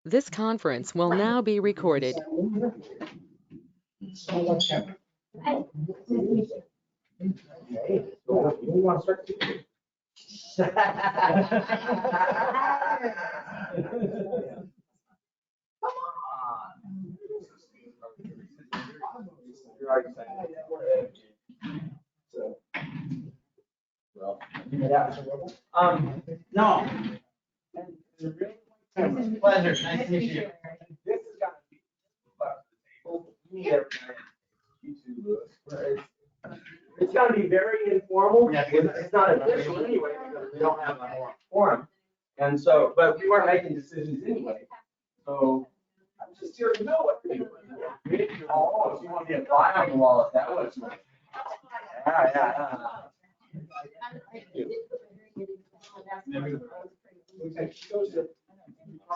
This conference will now be recorded. No. Pleasure. Nice to meet you. This is gonna be it's gonna be very informal. It's not official anyway, because we don't have a forum. And so, but we weren't making decisions anyway. So I'm just here to know what you're doing. Oh, if you want to be a fly on the wall, if that was. Yeah.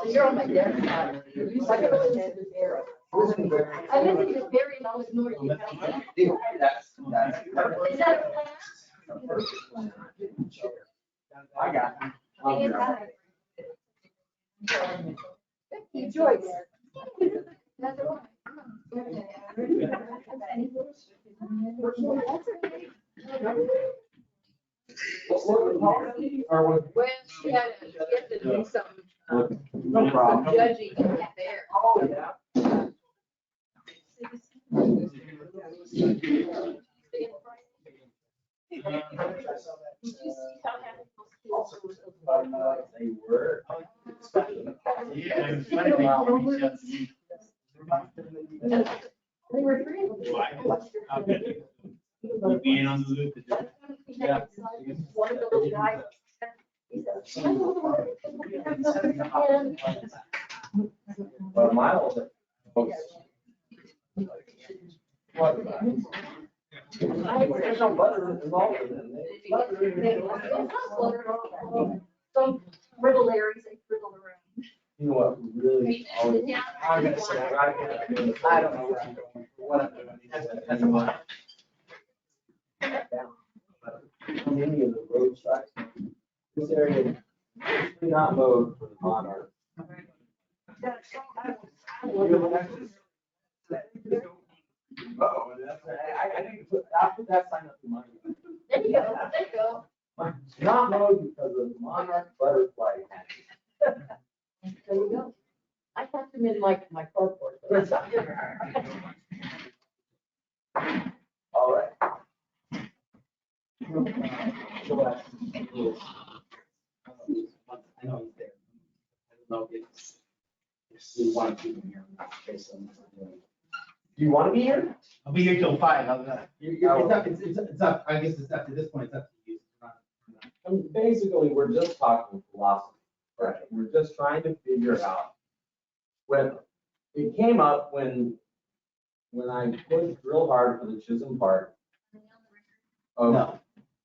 So you're on my desktop. Like I was in this arrow. I listened to Barry and I'll ignore you. That's Is that a plan? I got Hey, Joyce. Another one. Well, she had to do some no problem. judging there. Oh, yeah. Did you see how happy They were. they were three. Being on the loop. Yeah. One of the little guys. He said, "We have nothing again." But Miles. There's no butter involved in it. Some frittleries, they friddle around. You know what, really? I'm gonna say, I don't know what I'm doing. That's a lot. Many of the road sites, this area is not mowed for the monarch. Oh, I need to put, I'll put that sign up in mine. There you go, there you go. It's not mowed because of monarch butterfly. There you go. I have them in my carport. but it's not good. All right. I know he's there. I don't know if we want to keep him here. Based on what we're doing. Do you want to be here? I'll be here till 5. How's that? It's up. I guess it's up to this point. It's up to you. I mean, basically, we're just talking philosophy, right? We're just trying to figure out when it came up when I pushed real hard for the Chisholm Park. Oh, No.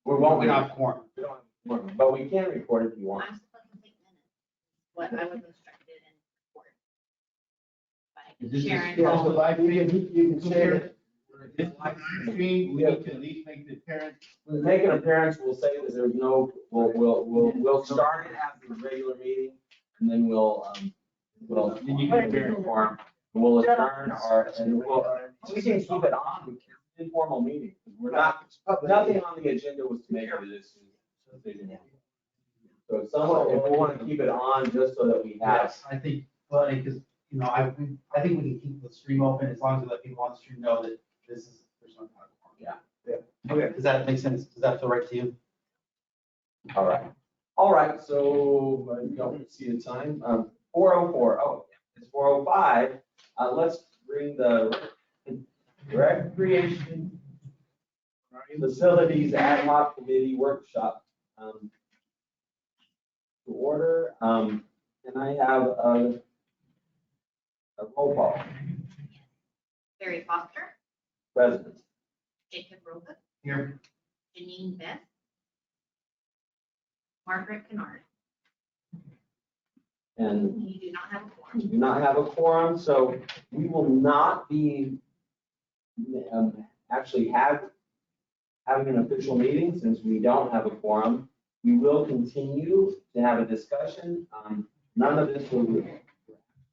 we won't. We don't have quorum. We don't have quorum, but we can record if you want. I'm supposed to take minutes, what I was instructed and report. Is By this Sharon. just a live stream? You can share it. This live stream, we need to at least make the parents. When we make an appearance, we'll say that there's no, we'll start it after the regular meeting, and then we'll Then you can adjourn. quorum. We'll adjourn we can keep it on, we can informal meeting. We're not, nothing on the agenda was to make a decision. So if someone, if we want to keep it on just so that we have. Yes, I think, well, because, you know, I think we can keep the stream open as long as we let people on the stream know that this is, there's no. Yeah. Okay, does that make sense? Does that feel right to you? All right, so I don't see the time. 4:04. Oh, it's 4:05. Let's bring the Recreation Facilities Ad Hoc Committee Workshop to order. And I have a roll call. Barry Foster, President. Jacob Roca, Here. Janine Beth, Margaret Kennard. And You do not have a we quorum. do not have a quorum, so we will not be actually having an official meeting since we don't have a quorum. We will continue to have a discussion. None of this will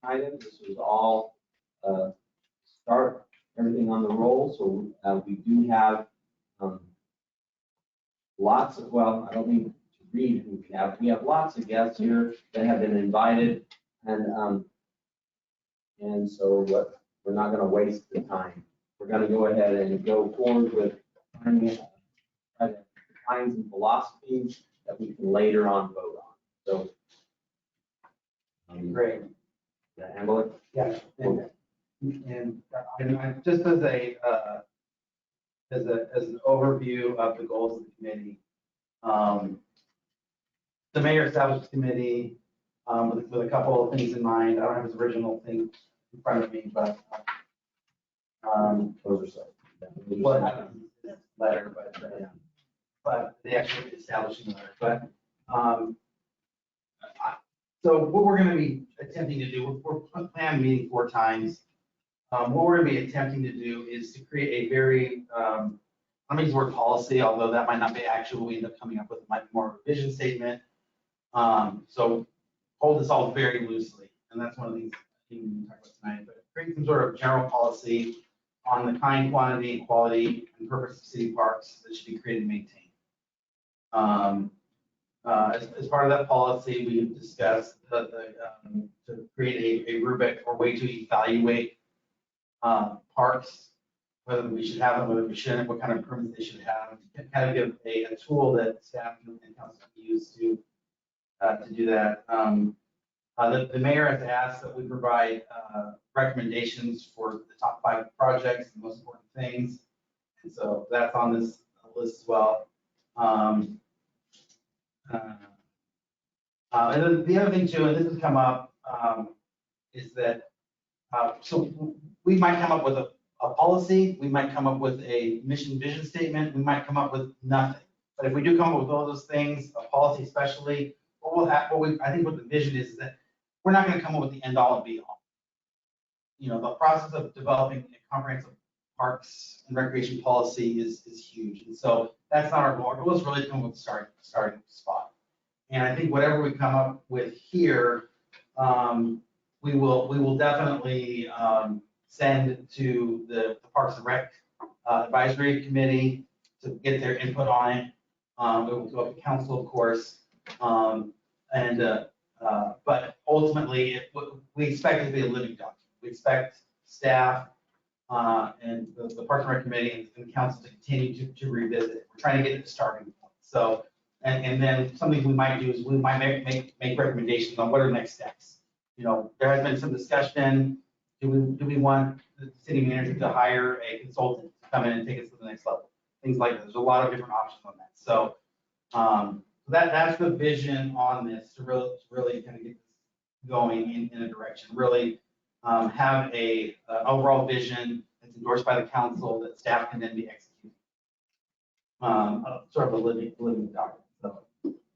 items. This was all start everything on the roll. So we do have lots of, well, I don't need to read who we have. We have lots of guests here that have been invited, and so we're not going to waste the time. We're going to go ahead and go forward with finding kinds and philosophies that we can later on vote on. So, Great. yeah, handle it. Yeah. And just as an overview of the goals of the committee, the mayor established the committee with a couple of things in mind. I don't have his original thing in front of me, but Those are so. well, I don't know his letter, but the actual establishing letter. But so what we're going to be attempting to do, we're planning meeting 4 times. What we're going to be attempting to do is to create a very, I'm going to use the word policy, although that might not be actual. We end up coming up with might be more of a vision statement. So hold this all very loosely, and that's one of the things we can talk about tonight. But create some sort of general policy on the kind, quantity, and quality and purpose of city parks that should be created and maintained. As part of that policy, we discussed to create a rubric or way to evaluate parks, whether we should have them, whether we shouldn't, what kind of improvements they should have, and kind of give a tool that staff and council can use to do that. The mayor has asked that we provide recommendations for the top 5 projects, the most important things, and so that's on this list as well. And then the other thing too, and this has come up, is that so we might come up with a policy, we might come up with a mission vision statement, we might come up with nothing. But if we do come up with all those things, a policy especially, what we'll have, I think what the vision is that we're not going to come up with the end all and be all. You know, the process of developing a comprehensive parks and recreation policy is huge. And so that's not our goal. Our goal is really to come up with a starting spot. And I think whatever we come up with here, we will definitely send to the Parks and Rec Advisory Committee to get their input on it. It will go to council, of course. But ultimately, we expect it to be a living document. We expect staff and the Parks and Rec Committee and the council to continue to revisit it. We're trying to get it to starting point. So, and then something we might do is we might make recommendations on what are the next steps. You know, there has been some discussion. Do we want the city manager to hire a consultant to come in and take us to the next level? Things like that. There's a lot of different options on that. So that's the vision on this to really kind of get this going in a direction. Really have a overall vision that's endorsed by the council that staff can then be executing. Sort of a living document. So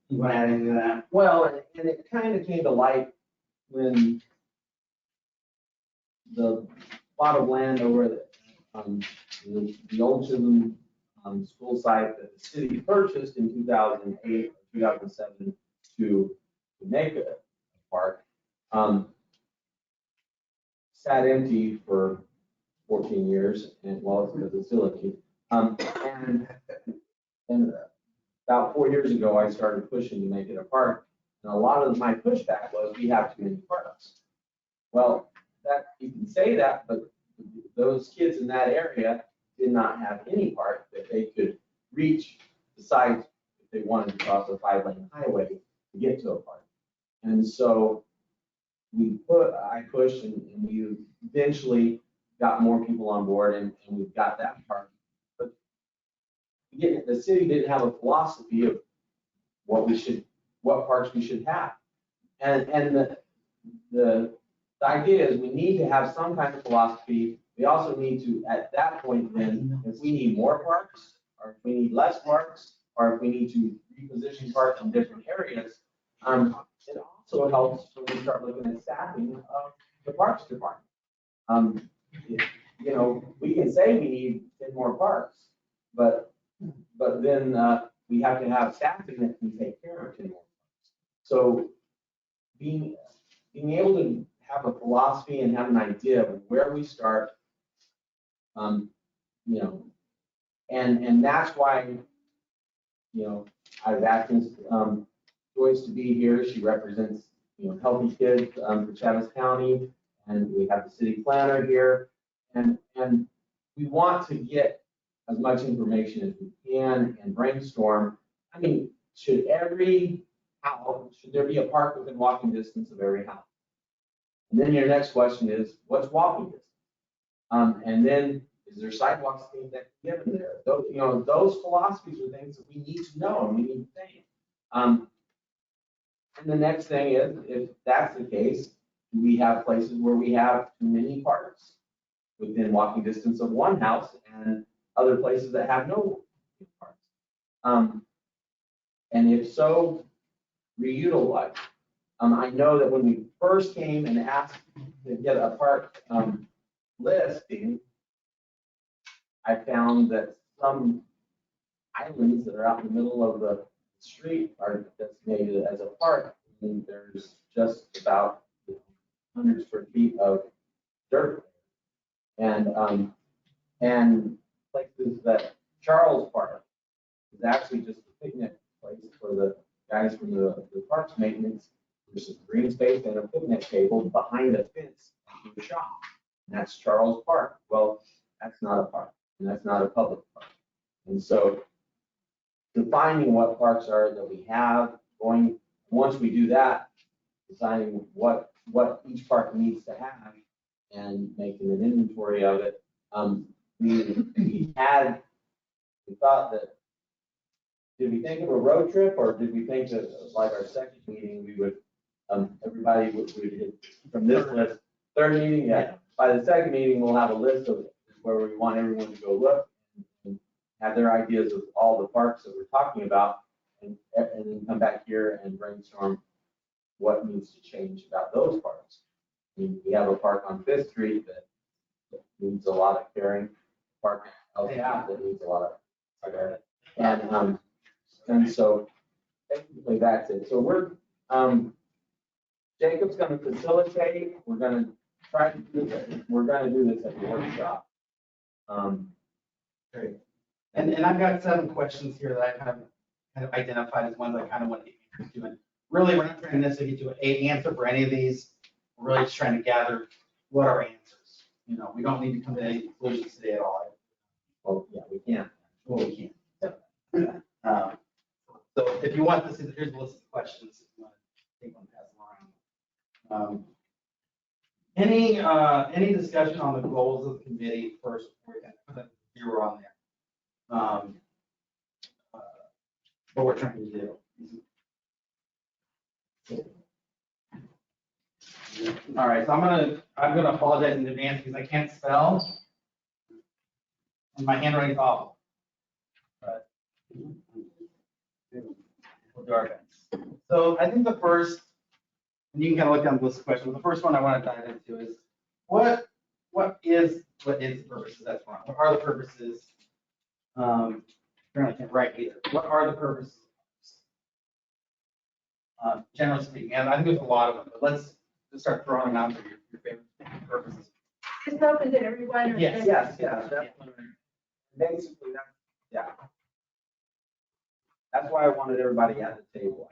you want to add anything to that? Well, and it kind of came to light when the plot of land over the old Chisholm school site that the city purchased in 2008 or 2007 to make a park sat empty for 14 years, and well, it's because it's still empty. And about 4 years ago, I started pushing to make it a park, and a lot of my pushback was we have too many parks. Well, that you can say that, but those kids in that area did not have any park that they could reach besides if they wanted to cross a 5-lane highway to get to a park. And so I pushed and we eventually got more people on board and we've got that park. But again, the city didn't have a philosophy of what parks we should have. And the idea is we need to have some kind of philosophy. We also need to, at that point then, if we need more parks, or if we need less parks, or if we need to reposition parks in different areas, it also helps when we start looking at staffing of the parks department. You know, we can say we need 10 more parks, but then we have to have staffing that can take care of 10 more parks. So being able to have a philosophy and have an idea of where we start. You know, and that's why, you know, I've asked Joyce to be here. She represents, you know, Healthy Kids for Chaves County, and we have the city planner here, and we want to get as much information as we can and brainstorm. I mean, should there be a park within walking distance of every house? And then your next question is, what's walking distance? And then, is there sidewalks that can get in there? Those, you know, those philosophies are things that we need to know and we need to think. And the next thing is, if that's the case, do we have places where we have too many parks within walking distance of one house and other places that have no parks? And if so, reutilize. I know that when we first came and asked to get a park listing, I found that some islands that are out in the middle of the street are designated as a park. And there's just about 100 square feet of dirt. And places that Charles Park is actually just a picnic place for the guys from the parks maintenance. There's some green space and a picnic table behind a fence to the shop. And that's Charles Park. Well, that's not a park, and that's not a public park. And so defining what parks are that we have, once we do that, deciding what each park needs to have and making an inventory of it. We thought that, did we think of a road trip, or did we think that like our second meeting, we would, everybody would hit from this list, third meeting, yeah. By the second meeting, we'll have a list of where we want everyone to go look and have their ideas of all the parks that we're talking about, and then come back here and brainstorm what needs to change about those parks. I mean, we have a park on Fifth Street that needs a lot of caring, park El Cap that needs a lot of caring. And so basically that's it. So we're, Jacob's going to facilitate. We're going to try to do this. We're going to do this at the workshop. Great. And I've got 7 questions here that I kind of identified as ones I kind of want to get into. And really, we're not trying to necessarily get to an answer for any of these. We're really just trying to gather what are answers. You know, we don't need to come to any conclusions today at all. Well, yeah, we can. Well, we can. So if you want this, here's a list of questions. If you want to take one, pass them around. Any discussion on the goals of the committee first? You were on there. What we're trying to do. All right, so I'm gonna apologize in advance because I can't spell, and my handwriting's awful. But we'll do our best. So I think the first, and you can kind of look down the list of questions. The first one I want to dive into is what is the purposes? That's wrong. What are the purposes? Apparently can't write either. What are the purposes? Generally speaking, and I think there's a lot of them, but let's just start throwing them out for your favorite purposes. It's open to everyone. Or Yes. just- Yes, basically, yeah. That's why I wanted everybody at the table.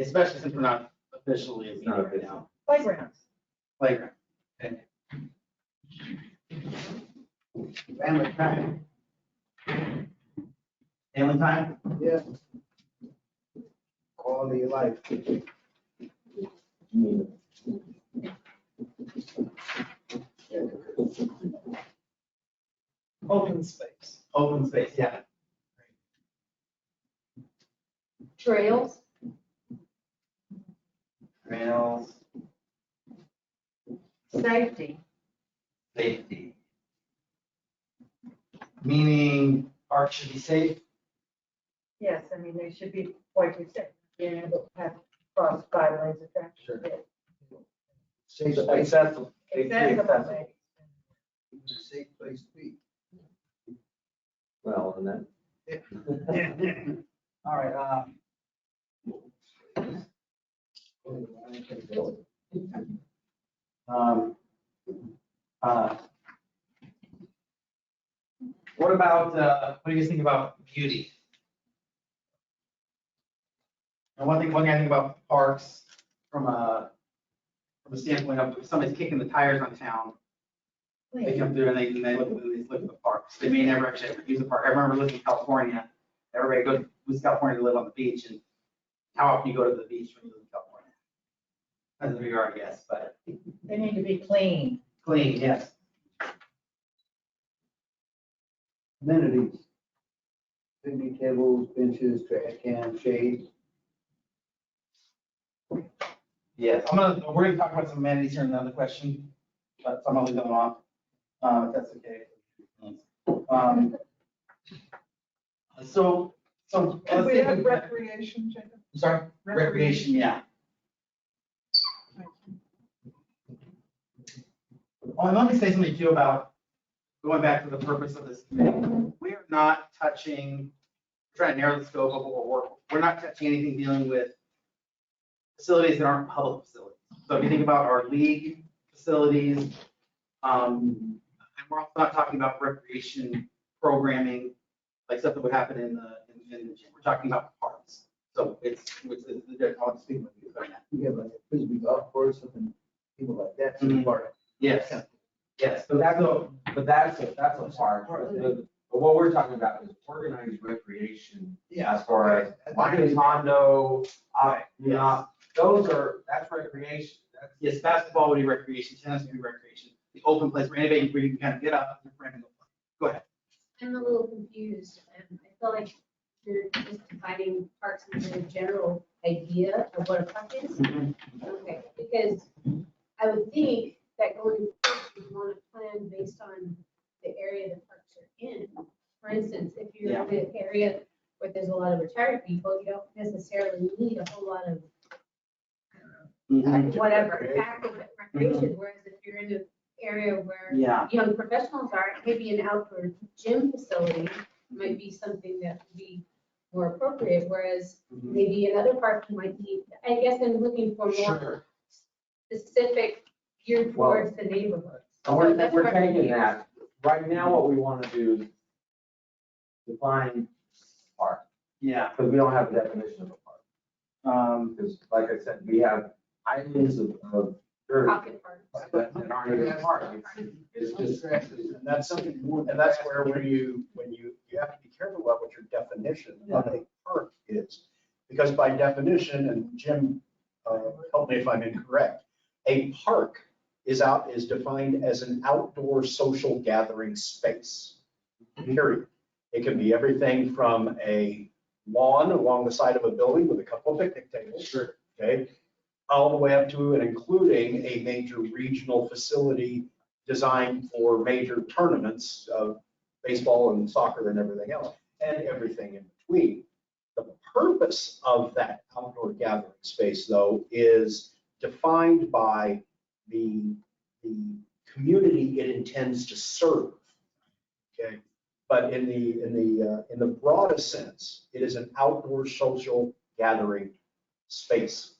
Especially since we're not officially It's not right now. Playgrounds. Playground. Okay. Family time. Family time? Yeah. Quality of life. Open space. Open space, yeah. Trails. Trails, Safety. safety. Meaning parks should be safe. Yes, I mean, they should be quite safe. Being able to have cross 5 lanes of traffic. Sure. Safe place, Accessible. Accessible. safe place to be. Well, and then. All right, What about, what do you guys think about beauty? And one thing I think about parks from a standpoint of if somebody's kicking the tires on town, they come through and they look at the parks. They may never actually ever use the park. I remember living in California. Everybody goes to California to live on the beach, and how often you go to the beach when you live in California? As a regard, I guess, but They need to be clean. clean, yes. Amenities. Picnic tables, benches, trash cans, shade. Yes, we're gonna talk about some amenities here in another question, but I'm gonna leave them off, if that's okay. So. Could we have recreation, Jacob? I'm sorry, recreation, yeah. Well, let me say something too about going back to the purpose of this committee. We are not touching, trying to narrow the scope of what we're not touching anything dealing with facilities that aren't public facilities. So if you think about our league facilities, and we're also not talking about recreation programming, like stuff that would happen in the gym. We're talking about parks. So I'll speak with you about that. We have like a frisbee golf course and people like that. Mhm. Park. Yes, yes. So that's a park. But what we're talking about is organized recreation. As far as like a condo, that's recreation. Yes, basketball would be recreation, tennis would be recreation. The open place where anybody where you can kind of get up and your friend and go play. Go ahead. I'm a little confused. I feel like you're just defining parks as a general idea of what a park is. Okay, because I would think that going forward, you want to plan based on the area the parks are in. For instance, if you're in an area where there's a lot of retired people, you don't necessarily need a whole lot of whatever active recreation. Whereas if you're in an area where young professionals are, maybe an outdoor gym facility might be something that would be more appropriate. Whereas maybe another park you might need, I guess I'm looking for more specific geared towards the neighborhood. And we're taking that. Right now, what we want to do is define park, Yeah. because we don't have a definition of a park. Because like I said, we have islands of dirt Pocket parks. that aren't even a park. It's just. And that's something more, and that's where when you have to be careful about what your definition of a park is. Because by definition, and Jim, help me if I'm incorrect, a park is defined as an outdoor social gathering space, period. It can be everything from a lawn along the side of a building with a couple of picnic tables. Okay, all the way up to and including a major regional facility designed for major tournaments of baseball and soccer and everything else, and everything in between. The purpose of that outdoor gathering space, though, is defined by the community it intends to serve. Okay, but in the broadest sense, it is an outdoor social gathering space.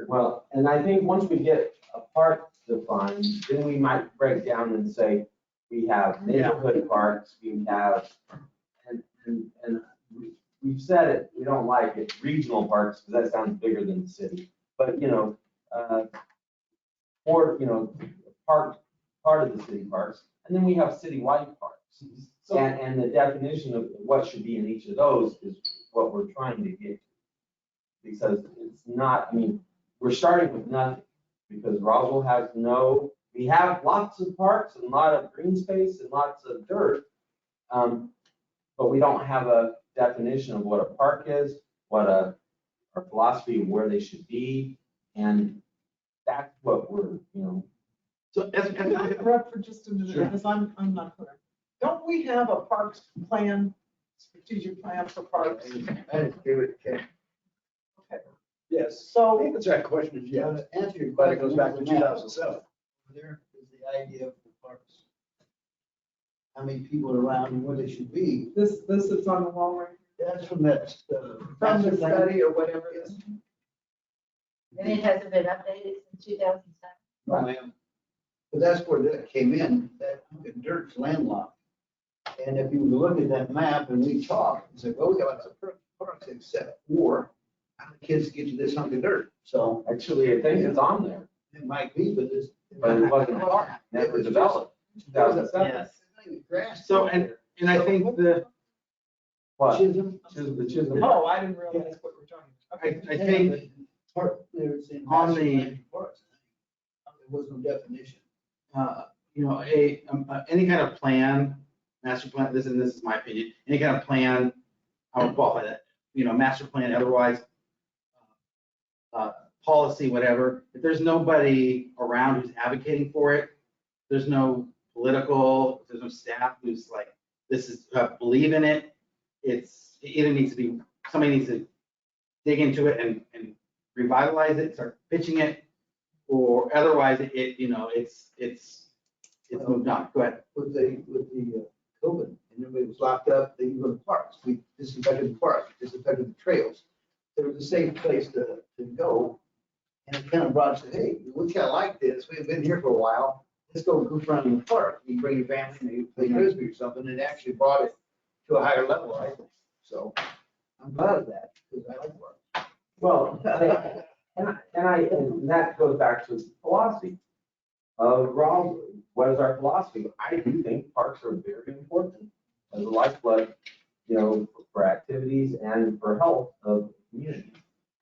Well, and I think once we get a park defined, then we might break down and say, we have neighborhood parks, we have, and we've said it, we don't like it, regional parks, because that sounds bigger than the city. But, part of the city parks, and then we have citywide parks. And the definition of what should be in each of those is what we're trying to get to. Because it's not, we're starting with nothing, because Roswell has we have lots of parks and a lot of green space and lots of dirt, but we don't have a definition of what a park is, our philosophy of where they should be, and that's what we're, So Can I interrupt for just a minute, Sure. because I'm not clear. Don't we have a parks plan, strategic plan for parks? Yes. So, That's that question is yes. To answer your But question. it goes back to 2007. There is the idea of the parks. How many people are around and what they should be. this is on the wall right That's from that. from the study or whatever it is. And it hasn't been updated since 2007. Right. But that's where that came in, that dirt's landlocked. And if you look at that map and we talk, it's like, oh, yeah, lots of parks except for how the kids get to this hunk of dirt. So Actually, I think it's on there, it might be, but this. but it wasn't part, never developed. 2007. Yes. Grass. So, and I think the, What? Chisholm. The Chisholm. Oh, I didn't realize what we're talking about. I think Park, there's in On master the- plan parks. There was no definition. you know, any kind of plan, master plan, this is my opinion, any kind of plan, I would qualify that, you know, master plan, otherwise, policy, whatever, if there's nobody around who's advocating for it, there's no political, there's no staff who's like, this is, believe in it, it either needs to be, somebody needs to dig into it and revitalize it, start pitching it, or otherwise it, you know, it's moved on. Go ahead. With the COVID, and everybody was locked up, they could go to parks. We disinfected the parks, disinfected the trails. There was a safe place to go. And it kind of brought us, hey, we kind of like this. We've been here for a while. Let's go goof around in the park. You bring your family and you play frisbee or something. It actually brought it to a higher level, I think. So I'm glad of that because I like parks. Well, and that goes back to philosophy. Rob, what is our philosophy? I do think parks are very important as a lifeblood, you know, for activities and for health of the community.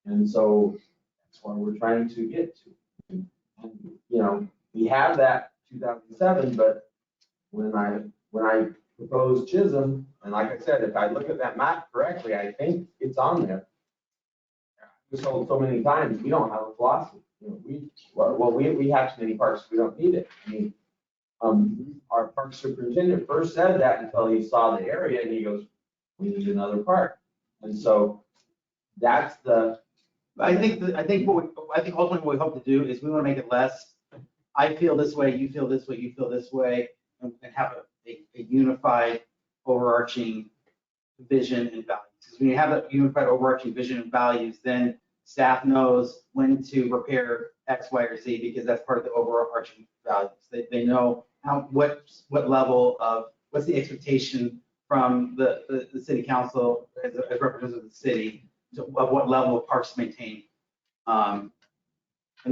And so that's what we're trying to get to. And, you know, we have that 2007, but when I proposed Chisholm, and like I said, if I look at that map correctly, I think it's on there. We've told so many times, we don't have a philosophy. You know, we have too many parks, we don't need it. I mean, our park superintendent first said that until he saw the area and he goes, we need another park. And so that's the. I think ultimately what we hope to do is we want to make it less, I feel this way, you feel this way, you feel this way, and have a unified overarching vision and values. Because when you have that unified overarching vision and values, then staff knows when to repair X, Y, or Z, because that's part of the overarching values. They know what level of, what's the expectation from the city council as representatives of the city, of what level of parks to maintain. And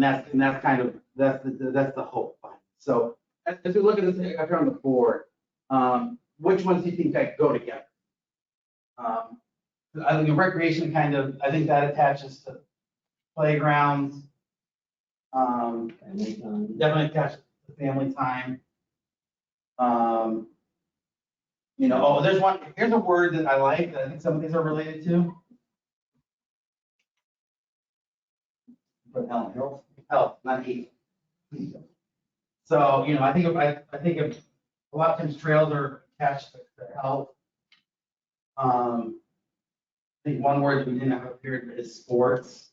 that's kind of, that's the hope. So as we look at this up here on the board, which ones do you think that go together? I think recreation kind of, I think that attaches to playgrounds. Definitely attached to family time. You know, here's a word that I like that I think some of these are related to. Health, not eat. So, you know, I think of a lot of times trails are attached to health. I think one word that we didn't have up here is sports.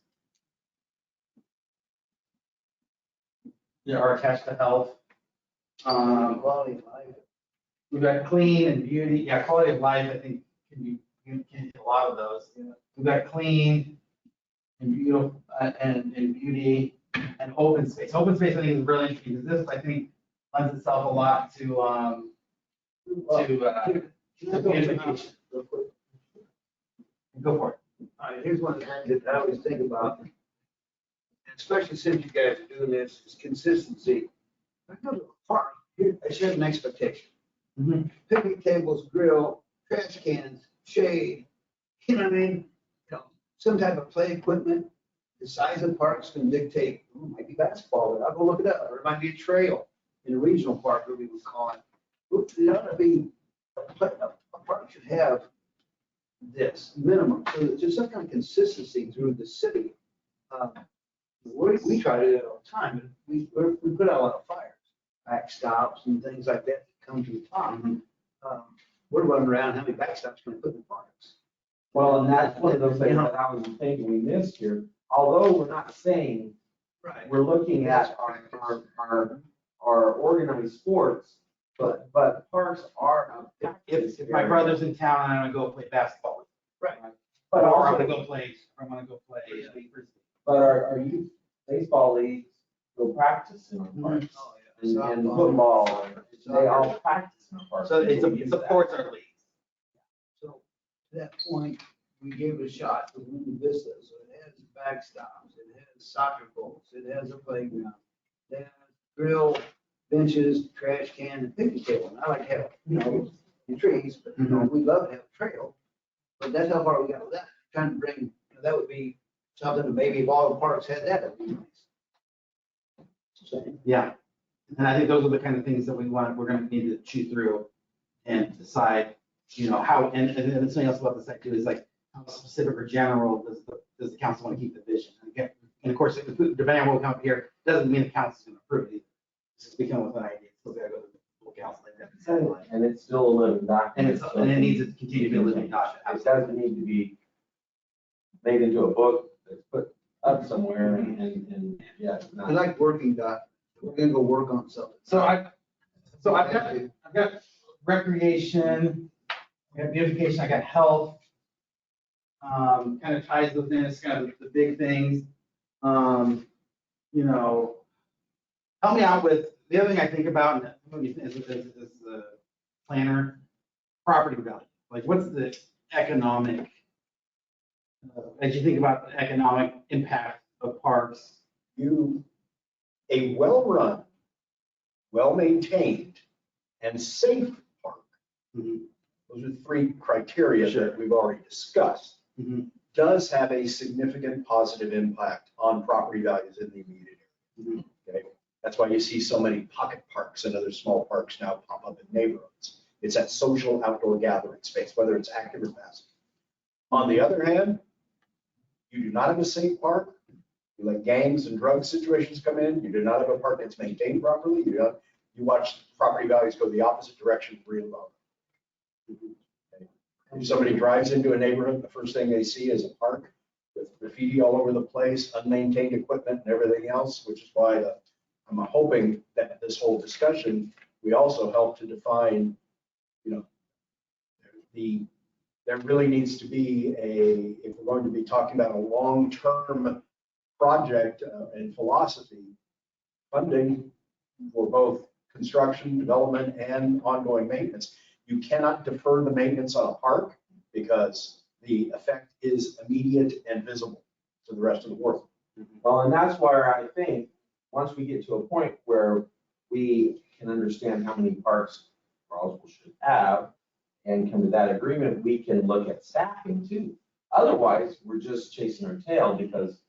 They are attached to health. Quality of life. We've got clean and beauty. Yeah, quality of life, I think, can hit a lot of those. We've got clean and beautiful and beauty and open space. Open space, I think, is really interesting because this, I think, lends itself a lot to beautification. Go for it. All right, here's one of the things that I always think about, especially since you guys are doing this, is consistency. I go to a park, I should have an expectation. Picnic tables, grill, trash cans, shade, you know what I mean? You know, some type of play equipment. The size of parks can dictate, might be basketball, but I'll go look it up, or it might be a trail in a regional park, where we would call it. It ought to be, a park should have this minimum, so there's just some kind of consistency through the city. We try to do it all the time, but we put out a lot of fires, backstops and things like that that come to the top. We're running around, how many backstops can we put in parks? Well, and that's one of those things that I was thinking we missed here. Although we're not saying, Right. we're looking at our organized sports, but parks are. If my brother's in town and I want to go play basketball with him. Right. But Or I also, want to go play frisbee. but our youth baseball leagues go practice in our parks. Oh, and football, they all practice in the park. So it supports our leagues. So to that point, we gave it a shot to win the Vista. So it has backstops, it has soccer goals, it has a playground, it has grill, benches, trash can, and picnic table. And I like to have, the trees, but we'd love to have a trail. But that's how far we got with that. Trying to bring, that would be something that maybe if all the parks had that, that'd be nice. Yeah. And I think those are the kind of things that we're gonna need to chew through and decide, how, and then something else about this site too is like, how specific or general does the council want to keep the vision? And again, and of course, depending on what will come up here, doesn't mean the council's gonna approve it. Just become with an idea, it's still gotta go to the full council. Like that. And it's still a living document. And it needs to continue to be a living document. It doesn't need to be made into a book that's put up somewhere and yeah. it's not- I like working documents. We're gonna go work on something. So I've got recreation, I got beautification, I got health. Kind of ties within, it's kind of the big things. Help me out with, the other thing I think about, as a planner, property value. Like what's the economic, as you think about the economic impact of parks? A well-run, well-maintained, and safe park. Mhm. Those are three criteria that we've already discussed. Mhm. Does have a significant positive impact on property values in the immediate area. Okay, that's why you see so many pocket parks and other small parks now pop up in neighborhoods. It's that social outdoor gathering space, whether it's active or passive. On the other hand, you do not have a safe park. You let gangs and drug situations come in. You do not have a park that's maintained properly. You watch property values go the opposite direction real low. If somebody drives into a neighborhood, the first thing they see is a park with graffiti all over the place, unmaintained equipment and everything else, which is why I'm hoping that this whole discussion, we also help to define, there really needs to be if we're going to be talking about a long-term project and philosophy, funding for both construction, development, and ongoing maintenance. You cannot defer the maintenance on a park because the effect is immediate and visible to the rest of the world. Well, and that's where I think, once we get to a point where we can understand how many parks Roswell should have and come to that agreement, we can look at staffing too. Otherwise, we're just chasing our tail because,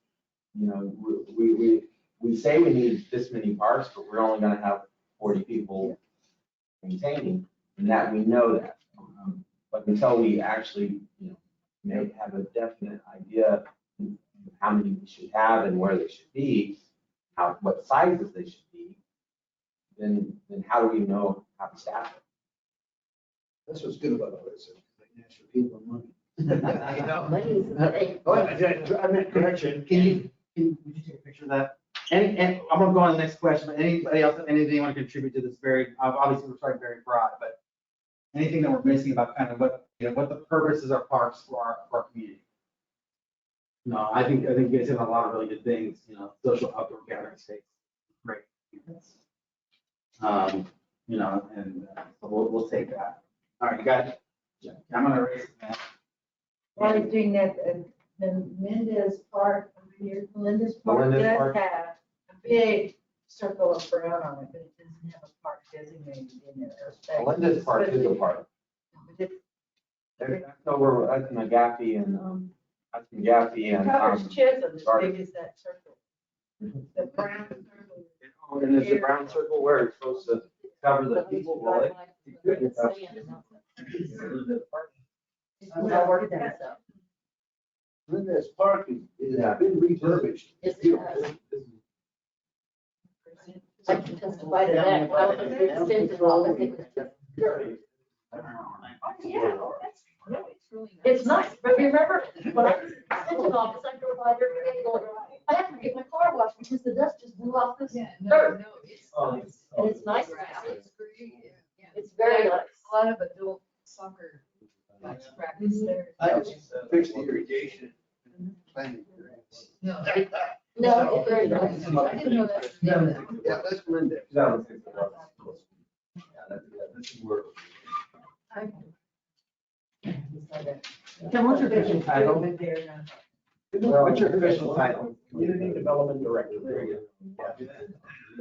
we say we need this many parks, but we're only gonna have 40 people maintaining, and that we know that. But until we actually, may have a definite idea of how many we should have and where they should be, what sizes they should be, then how do we know how to staff it? That's what's good about it. They ask for people money. Money's the thing. Oh, I meant correction. Would you take a picture of that? And I'm gonna go on to the next question, but anybody else, have anything you want to contribute to this obviously we're starting very broad, but anything that we're missing about kind of what the purposes are parks for our community? No, I think you guys have a lot of really good things, social outdoor gathering space, great. And so we'll take that. All right, you got it. I'm gonna raise it, man. While he's doing that, Melinda's Park, Melinda's Park Melinda's does Park. have a big circle of brown on it, but it doesn't have a park designated in it. Melinda's Park is a park. That's McGaffey and, Covers Chisholm as sorry. big as that circle. The brown circle. and there's a brown circle where it's supposed to cover the people. Well, it couldn't cover Melinda's Park. It's not working out, so. Linda's Park is Yeah. been refurbished. Yes, it does. I can testify to that. Well, it's extensive, all I think it's just. It's nice, but remember, when I was in the extension office, I drove by there every day going, I have to get my car washed because the dust just blew off this dirt. And it's nice. It's very nice. A lot of adult soccer practice there. I fixed the irrigation. Planting. No. No, it's very nice. I didn't know that. Yeah, that's Linda. 2006. Yeah, this is where. Ken, what's your official title? What's your official title? Community Development Director. There you go.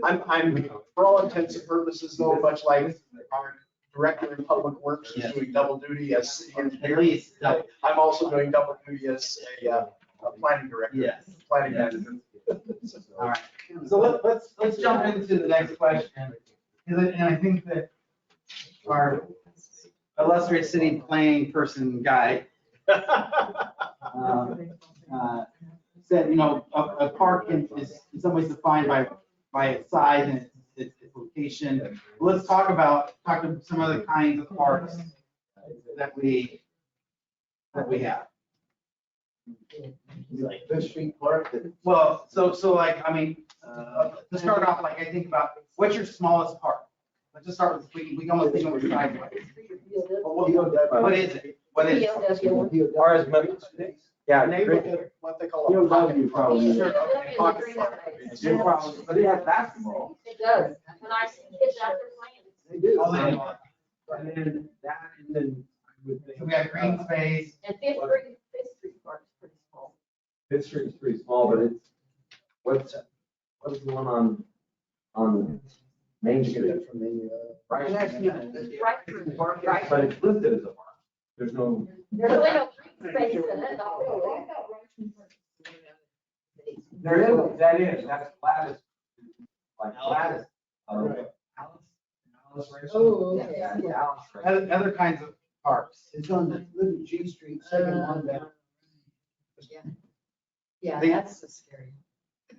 I'm, for all intents and purposes, though, much like our Director of Public Works is Yes. doing double duty as city At engineer. least, I'm also doing double duty as a planning director. yes. Planning Yes. manager. All right. So let's jump into the next question. And I think that our illustrious city planning person guy said, you know, a park is in some ways defined by its size and its location. Let's talk to some other kinds of parks that we have. Like Fish Street Park. Well, so like, I mean, to start off, like, I think about, what's your smallest park? Let's just start with, we almost think of a size. What is it? What is it? Or as much, yeah, Neighborhood, what they call a POW pocket park. probably. Sure. Pocket park. You're probably, but it has basketball. It does. When I see kids out there playing. They do. Oh, they do. And then that, and then I would think. So we have green space. And Fifth Street Park is pretty small. Fifth Street's pretty small, but it's, what is the one on Main You get Street? that from the, Right next to it. Right through the park, right. But it's listed as a park. There's no. There's really no green space in it. That's Gladys. Like Gladys. Right. Alice Racing. Oh, okay. Yeah, Alice Racing. Other kinds of parks. it's on the little G Street, second one down. Yeah, The- that's so scary.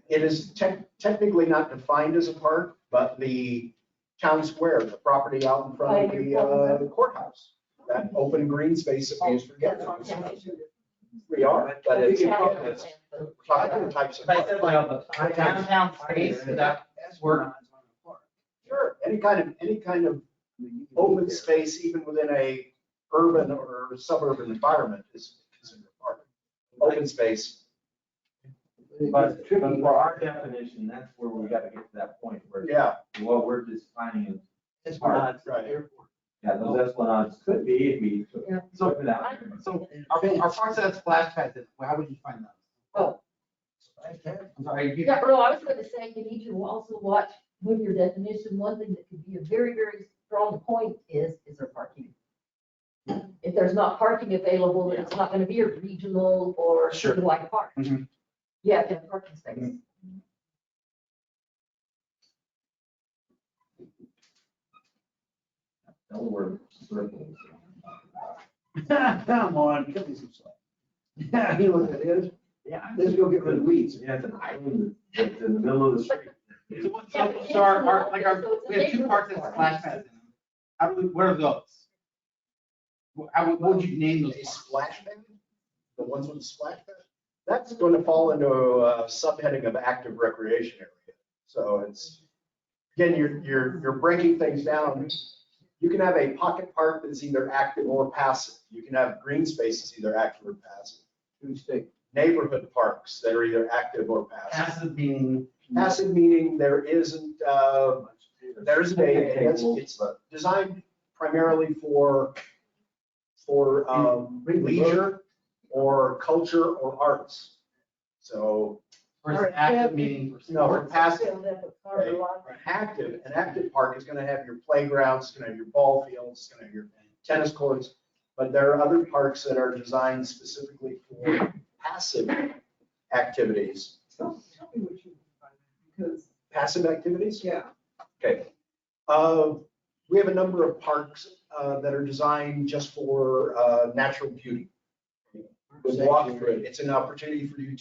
It is technically not defined as a park, but the town square, the property out in front of the courthouse, that open green space that we used for gatherings. We are, but it's other types of. But I said like parks. downtown space, that work. Sure, any kind of open space, even within a urban or suburban environment is considered a park. Open space. But for our definition, that's where we gotta get to that point where. Yeah. What we're defining is, Esplanade, Right. airport. yeah, those esplanades could be if we Yeah. took it out. So our parks that have splash pads, how would you find those? Oh, I'm sorry, you. yeah, no, I was going to say, you need to also watch with your definition. One thing that could be a very, very strong point is there parking? If there's not parking available, then it's not going to be a regional or Sure. citywide park. Mhm. Yeah, to have parking space. Don't worry, circles. Come on, give me some slack. Yeah, you know what that is? Yeah. Let's go get rid of weeds. Yeah, it's an island that's in the middle of the street. So we have two parks that have splash pads in them. How do we, what are those? What would you name those A parks? splash pad, the ones with the splash pad, that's going to fall into a subheading of active recreation area. So it's, again, you're breaking things down. You can have a pocket park that's either active or passive. You can have green spaces either active or passive. Neighborhood parks that are either active or passive. Passive meaning. Passive meaning it's designed primarily for leisure or culture or arts. So Or is active meaning for no, for sports? passive, an active park is going to have your playgrounds, it's going to have your ball fields, it's going to have your tennis courts. But there are other parks that are designed specifically for passive activities. Tell me what you mean by that, because, Passive activities? yeah. Okay. We have a number of parks that are designed just for natural beauty. We'll walk through it. It's an opportunity for you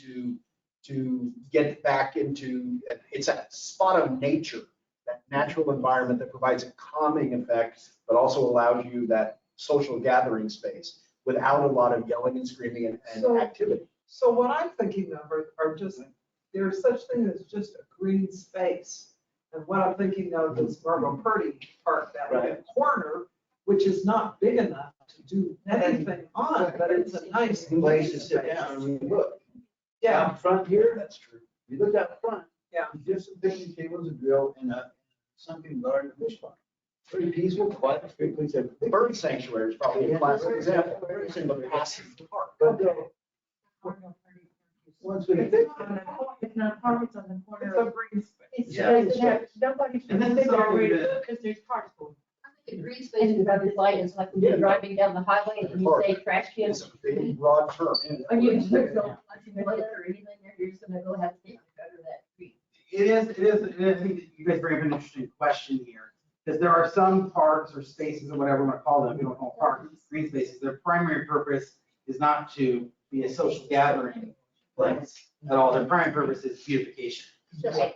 to get back into, it's a spot of nature, that natural environment that provides a calming effect, but also allows you that social gathering space without a lot of yelling and screaming and So- activity. So what I'm thinking of are just, there's such thing as just a green space. And what I'm thinking of is Margot Purdy Park, that little corner, which is not big enough to do anything on, but it's a nice Place to sit down and read a book. Yeah, Out front here, That's true. You look out front. Yeah. it's just some picnic tables, a grill, and something large, a fish pond. Very peaceful, quiet, great place. to have a picnic. Bird sanctuary is probably a classic example. It's in the passive park. But once we get It's not park, it's on the It's corner a of. green space. It's Yeah. nobody. And this is something that- Because there's parks going. The green space is about defined as like when you're driving down the highway and you say trash cans. It's a big broad term. Are you, there's no, toilet or anything there, you're just gonna go have to take it under that tree. It is, and I think that you guys bring up an interesting question here. Because there are some parks or spaces or whatever we want to call them, we don't call them parks, green spaces, their primary purpose is not to be a social gathering place at all. Their primary purpose is beautification.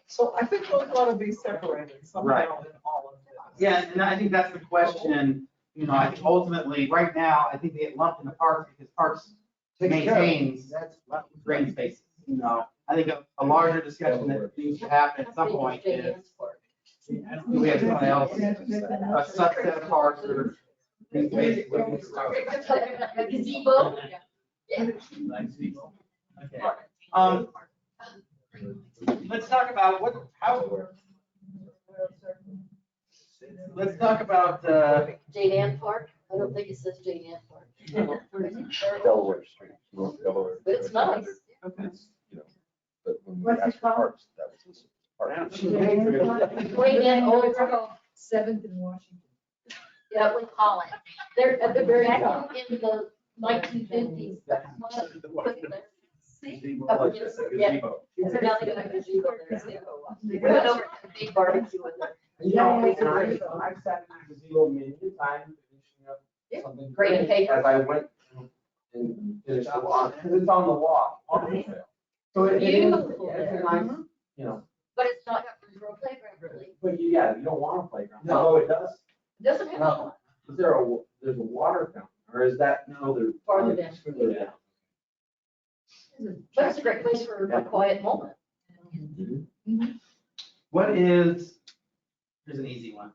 So I think those ought to be separated somehow in all of this. Yeah, and I think that's the question, I think ultimately, right now, I think they get lumped into parks because parks maintains green spaces, I think a larger discussion that needs to happen at some point is, do we have something else, a subset of parks or green spaces? A gazebo. Okay. Let's talk about let's talk about, Jane Ann Park, I don't think it says Jane Ann Park. Delaware Street, North Delaware. But it's nice. But when we What's it asked for called? parks, that was listed as park. Way down over. Seventh in Washington. Yeah, we call it. They're at the very back in the 1950s. Yeah. So now they got a gazebo there. They went over to the big barbecue with them. I've sat in the gazebo many times, finishing up something. Great paper. As I went and finished the lawn, because it's on the wall, on the trail. So it is, Beautiful it's a there. nice, But it's not got real playground really. but you don't want a playground. No. No, it does. It doesn't have. No. Is there there's a water fountain, or is that, no, there's. Farther down. Further down. But it's a great place for a quiet moment. here's an easy one.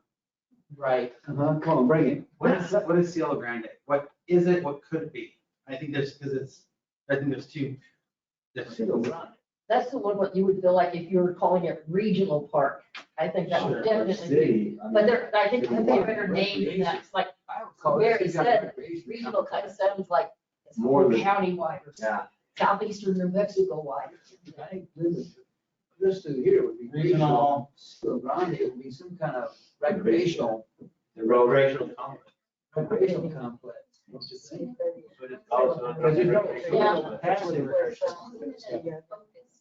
Right. Come on, bring it. What is Cielo Grande? What is it? What could it be? I think there's two different. That's the one what you would feel like if you were calling it regional park. I think that would definitely be. City. But I think it'd be a better name than that. It's like Mary said, regional kind of sounds like it's more More than- county-wide or Yeah. southeastern New Mexico-wide. I think this to here would be regional. So around it would be some kind of recreational Recreational. complex. Don't you think? But it's also. Because there's no- Yeah. passive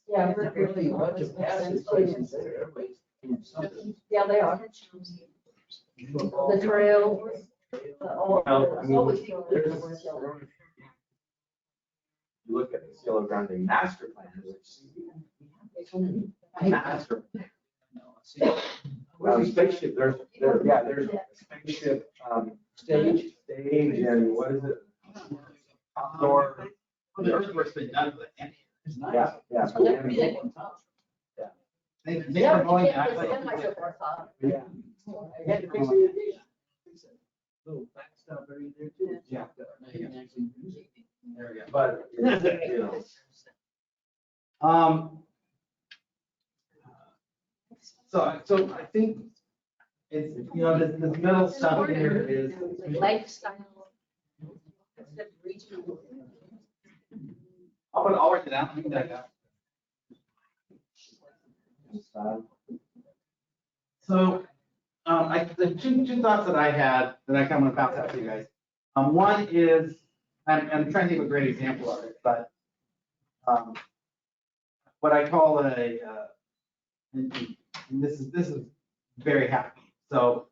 Yeah. There's really a bunch of passive places there. Everybody's doing something. Yeah, they are. The trail. Well, I mean, Always there's- You look at the Cielo Grande master plan, master. Spaceship, there's a spaceship, stage, and what is it? Outdoor. The earthwork's been done for that. Yeah. So they're big. They Yeah, were but going, you I can't put thought- semis up on top. Yeah. I had to fix it. Little backstop area there too. Yeah. Now you can actually use it. There we go. But, you know. So I think it's, this middle stuff here is, Lifestyle. Instead of regional. I'll write it down, let me get that down. So, the two thoughts that I had that I kind of want to bounce out to you guys. One is, I'm trying to think of a great example of it, but what I call and this is very happy. So,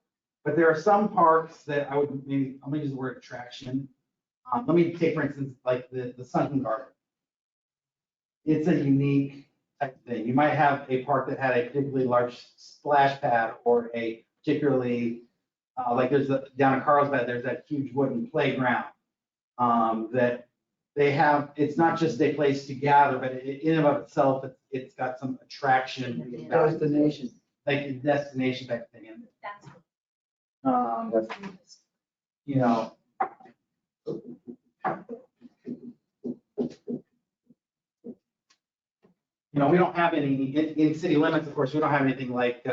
but there are some parks that I would I'm gonna use the word attraction. Let me take, for instance, like the Sunken Garden. It's a unique type of thing. You might have a park that had a particularly large splash pad or a particularly, like down in Carlsbad, there's that huge wooden playground that they have. It's not just a place to gather, but in and of itself, it's got some attraction. Destination. Like a destination type of thing. That's. You know. we don't have any, in city limits, of course, we don't have anything like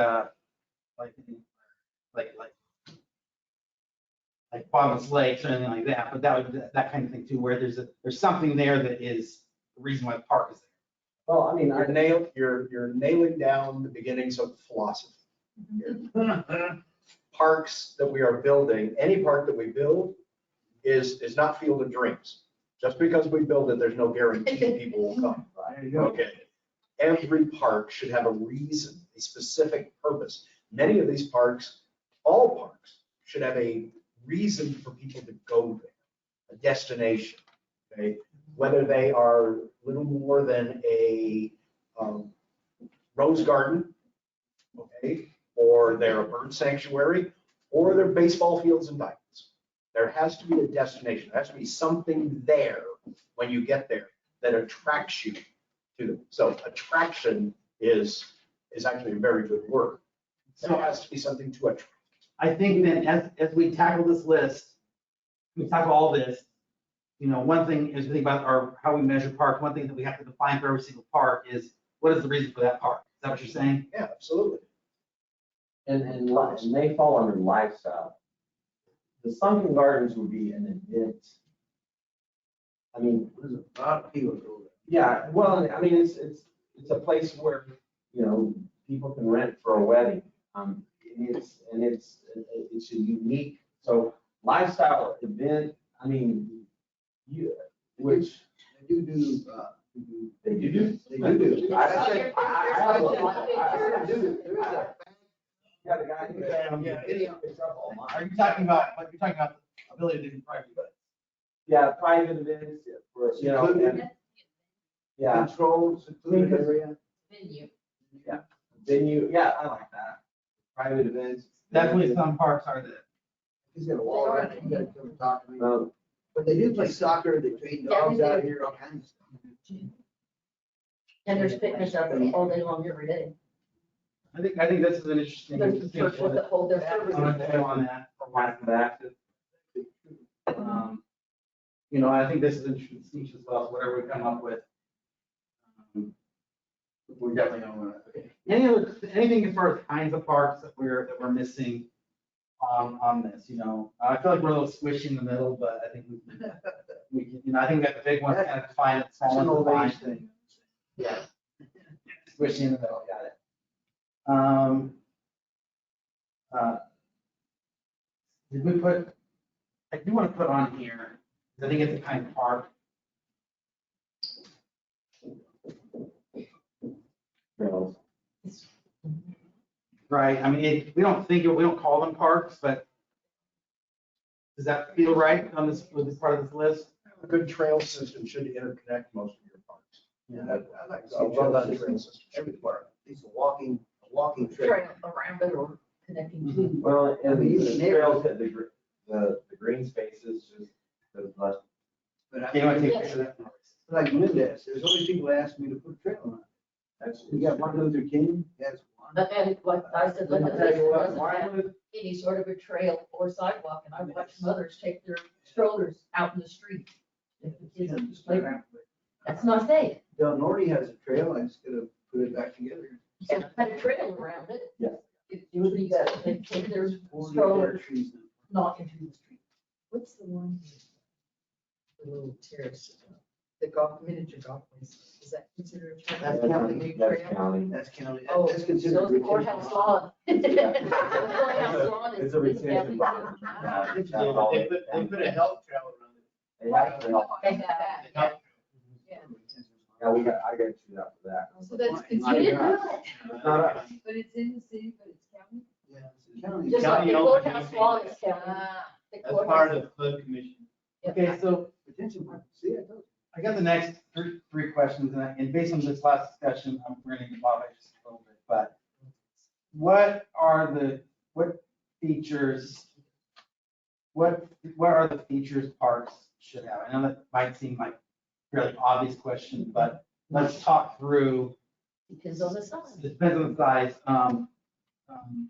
bottomless lakes or anything like that, but that kind of thing too, where there's something there that is the reason why the park is there. Well, I mean, You're nailing down the beginnings of philosophy. Parks that we are building, any park that we build is not Field of Dreams. Just because we build it, there's no guarantee people will come. Okay. Every park should have a reason, a specific purpose. Many of these parks, all parks, should have a reason for people to go there, a destination. Okay, whether they are little more than a rose garden, okay, or they're a bird sanctuary, or they're baseball fields and diamonds. There has to be a destination. There has to be something there when you get there that attracts you to them. So attraction is actually a very good word. There has to be something to attract. I think that as we tackle this list, we tackle all this, one thing is to think about how we measure parks. One thing that we have to define for every single park is what is the reason for that park? Is that what you're saying? Yeah, absolutely. and they fall under lifestyle. The Sunken Gardens would be an event. I mean, There's a lot of people go there. yeah, well, I mean, it's a place where, people can rent for a wedding. It's a unique, so lifestyle event, I mean, which. They do. They do. They do. Yeah, the guy who. Are you talking about, the ability to do private events? Yeah, private events, for, and, yeah, Controlled, secluded area. venue, yeah, I like that. Private events. Definitely some parks are that. He's got a wall around it. You gotta come talk to me. Um, But they do play soccer, they train dogs out here, all kinds of stuff. And there's picnics out there all day long, every day. I think this is an interesting. There's the church with the whole, their I'm gonna services. go on that. lack of access. I think this is interesting speech as well, so whatever we come up with. We're definitely gonna want to, anything as far as kinds of parks that we're missing on this, I feel like we're a little squishy in the middle, but I think we can, I think we got the big ones kind of define it, small That's an ones old define age thing. Yeah. Squishy in the middle, got it. Did we put, I do want to put on here, I think it's a kind of park. Trails. Right, I mean, we don't call them parks, but does that feel right on this, with this part of this list? A good trail system should interconnect most of your parks. I like A well-done trail system. every park. It's a walking trail. Trail around it or connecting to. Well, and I mean, even the the trails, the green spaces, just the less. But Okay, you want to take a Yes. picture of that? like Mendez, there's always people ask me to put a trail on it. We got Martin Luther King, that's one. And like I said, Let me tell you what, doesn't have any sort of a trail or sidewalk, and I watch mothers take their strollers out in the street. If the kids at the playground. That's not safe. Del Norte has a trail, I just gotta put it back together. And had a trail around it. Yeah. It would be that they take their strollers not into the street. What's the one? The little terrace, the miniature golf place, is that considered a trail? That's county. That's county. That's county, Oh, that's so considered. the courthouse lawn. The courthouse lawn is. It's a is retention county. pond. They put a health trail around it. They have to help. They have that, yeah. Yeah. Yeah, I got you that for that. So that's We considered, didn't do it. It's not us. but it's in the city, but it's county. Yeah, it's a county. Just like the County owns courthouse it. lawn is county. The That's part courthouse- of the flood commission. yeah. Okay, so Retention pond. See, I told you. I got the next three questions, and based on this last discussion, I'm running the Bob just a little bit, but what features, what are the features parks should have? I know that might seem like a fairly obvious question, but let's talk through, Depends on the size. it depends on the size,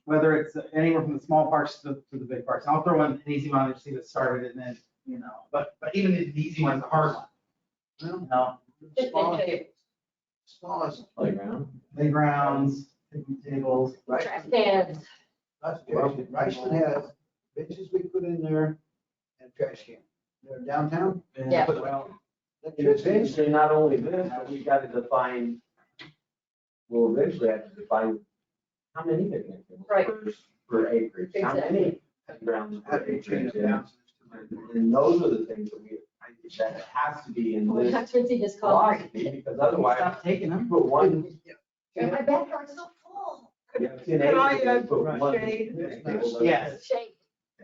whether it's anywhere from the small parks to the big parks. And I'll throw in an easy one to see what started, and then, but even the easy one's the hard one. Well, No, small- Smallest, playgrounds, picnic tables. Trash cans. that's Richland has benches we put in there and trash can. They're downtown. Yeah. Well, and Electricity. eventually, not only this, but we got to define, we'll eventually have to define how many picnic tables Right. per acreage, how many grounds per acreage. And those are the things that that has to be in Oh, this that's what they just call it. philosophy, because otherwise, Stop taking them. put one. And my backyard's so full. you have 10 Could I acres, add put one shade? picnic table. Yes. Shade.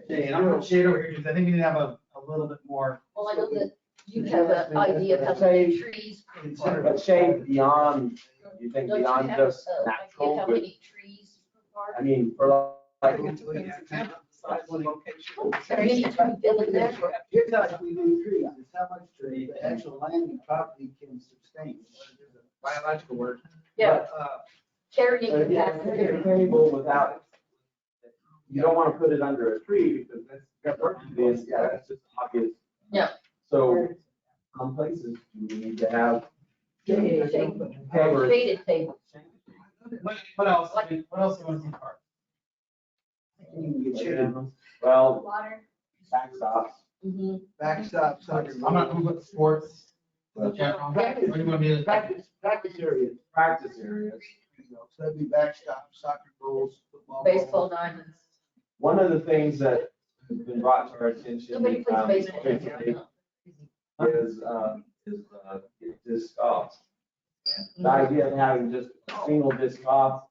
Shade, I'm gonna shade over here because I think we need to have a little bit more. Well, I know that you have an idea of how many trees. per Consider park. a shade beyond, you think Don't you beyond have just an idea natural, how but, many trees per park? I mean, for I like. think it's size and location. There any tree building there? Here's how we do trees, it's how much tree the actual land and property can sustain. Biological word. Yeah, carrying But yeah, capacity. a table without, you don't want to put it under a tree because that's that's just obvious. Yeah. So some places we need to have. Shaded Covered. table. What else? What else do you want to see in parks? You can get shade. Well, Water. backstops. Mm-hmm. Backstop, soccer. I'm gonna put sports. General. What do you want me to? Practice areas. Practice areas. So that'd be backstop, soccer goals, football. Baseball diamonds. One of the things that has been brought to our attention. Nobody plays baseball. Recently is disc golf. The idea of having just a single disc golf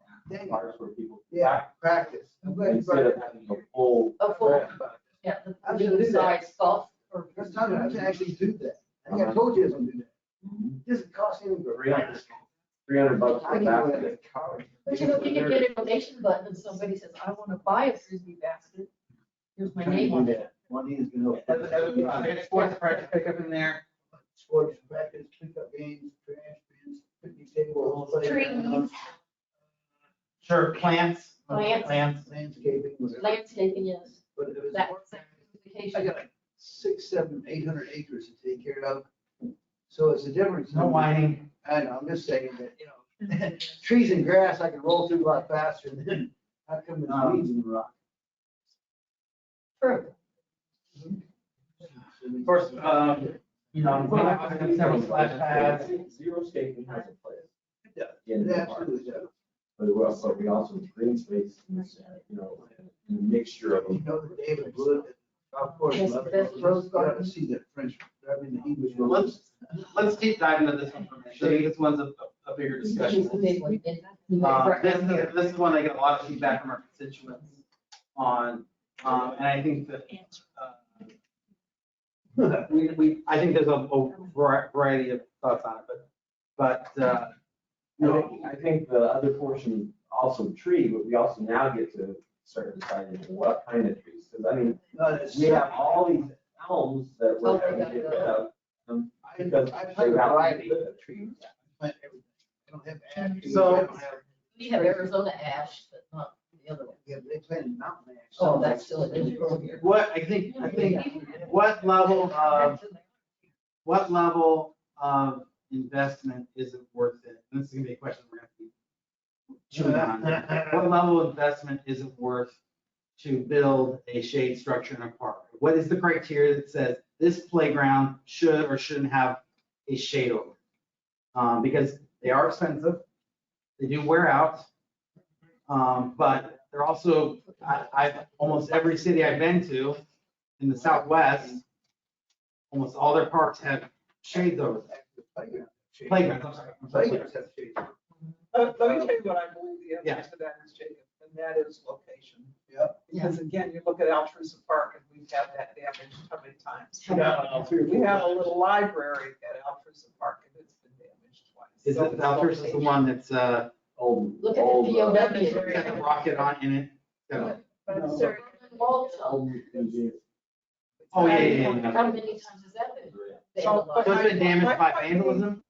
parks where people Yeah, practice. I'm glad you instead brought of it up. having a full. A full, yeah, I'm the gonna do that. size golf. Or Let's talk about, I can actually do that. I think I told you I was gonna do that. Doesn't cost anything. but- $300 I per can go basket. to college. But you know, you can get a donation button and somebody says, I want to buy a Frisbee basket. Here's my name on it. Money is gonna. Sports practice pickup in there. Sports practice, pickup games, trash bins, picnic table. Trees. Sure, plants. Plants. Landscaping. whatever. Landscaping, yes. But it was- That's I vacation. got like 6, 7, 800 acres to take care of. So it's a difference. No whining. I know, I'm just saying that, you know, trees and grass, I can roll through a lot faster than how come there's weeds in the rock. True. Of course, you know, we have several splash pads. Zero scaping has a place. Yeah, In the it park. absolutely does. But we also green space, you know, a mixture of You them. know, the David Wood, of course. Yes, love it. best rose You gotta garden. see that French, I mean, the English. Let's deep dive into this one for a minute. I think this one's a bigger discussion. It's a big one. This is one I get a lot of feedback from our constituents on, and I think that, I think there's a variety of thoughts on it, but, I think the other portion also tree, but we also now get to start deciding what kind of trees. Because I mean, we have all these elms that we're going to get rid of. Because I they plant a have- variety of trees. I plant everything. I don't have ash trees. So- I don't have- We have Arizona ash, but not the other one. Yeah, they planted mountain ash. Oh, that's still an issue here. what, I think, what level of investment isn't worth it? And this is gonna be a question we're gonna be chewing on. What level of investment is it worth to build a shade structure in a park? What is the criteria that says this playground should or shouldn't have a shade over it? Because they are expensive, they do wear out, but they're also, almost every city I've been to in the Southwest, almost all their parks have shades over them. Playgrounds, I'm sorry. Playgrounds have shades. Let me tell you what I believe the Yeah. answer to that is, Jacob, and that is location. Yep. Because again, you look at Altrusa Park and we've had that damage how many times? Yeah. We have a little library at Altrusa Park and it's been damaged twice. Is So it Valters is the one that's, Old. Look at the old, POW. got the rocket on in it? So- Oh, yeah. How many times has that been? So- vandalized? So it's been damaged by vandalism?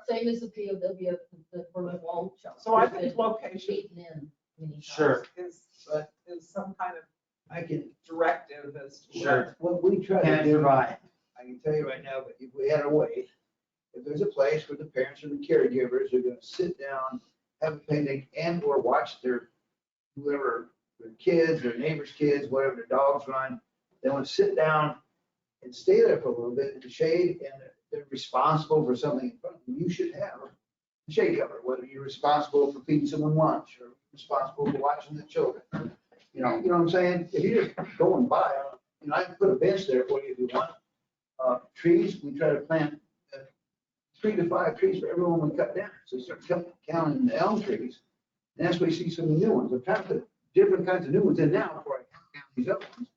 Same as the POW, the Berlin Wall. So I It's think been location beaten in many times. Sure. is some kind of I can, directive as to. Sure. what we try Can to it do, survive? I can tell you right now, but if we had a way, if there's a place where the parents or the caregivers are gonna sit down, have a picnic and or watch their, whoever, their kids, their neighbors' kids, whatever their dogs run, they wanna sit down and stay there for a little bit in the shade, and they're responsible for something in front of them, you should have a shade cover, whether you're responsible for feeding someone lunch or responsible for watching the children. You know what I'm saying? If you're just going by, I can put a bench there for you if you want. Trees, we try to plant 3 to 5 trees for everyone we cut down. So you start counting the elm trees, and that's where you see some of the new ones. I'm trying to put different kinds of new ones in now before I count these other ones.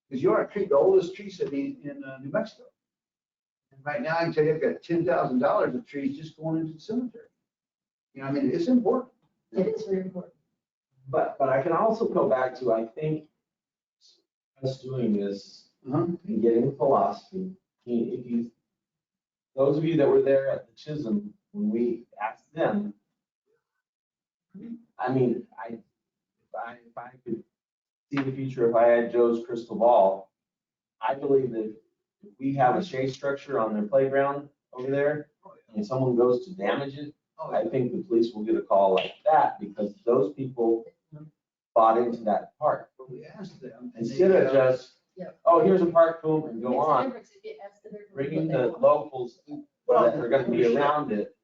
Because you are a tree, the oldest tree city in New Mexico. And right now, I can tell you, I've got $10,000 of trees just going into the cemetery. I mean, it's important. It is very important. But I can also go back to, I think, us doing this and getting philosophy. If you, those of you that were there at the Chisholm, when we asked them, I mean, if I could see the future, if I had Joe's crystal ball, I believe that if we have a shade structure on their playground over there, and someone goes to damage it, I think the police will get a call like that, because those people bought into that park. But we asked them. Instead of just, oh, here's a park, boom, and go on, bringing the locals that are gonna be around it.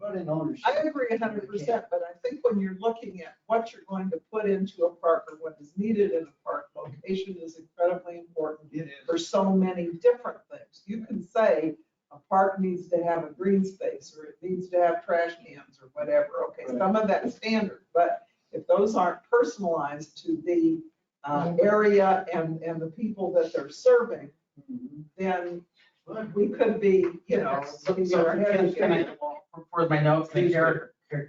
I agree 100%, but I think when you're looking at what you're going to put into a park or what is needed in a park, location is incredibly important for so many different things. You can say a park needs to have a green space, or it needs to have trash cans or whatever. Okay, some of that's standard, but if those aren't personalized to the area and the people that they're serving, then we could be, looking at our heads. For my notes, can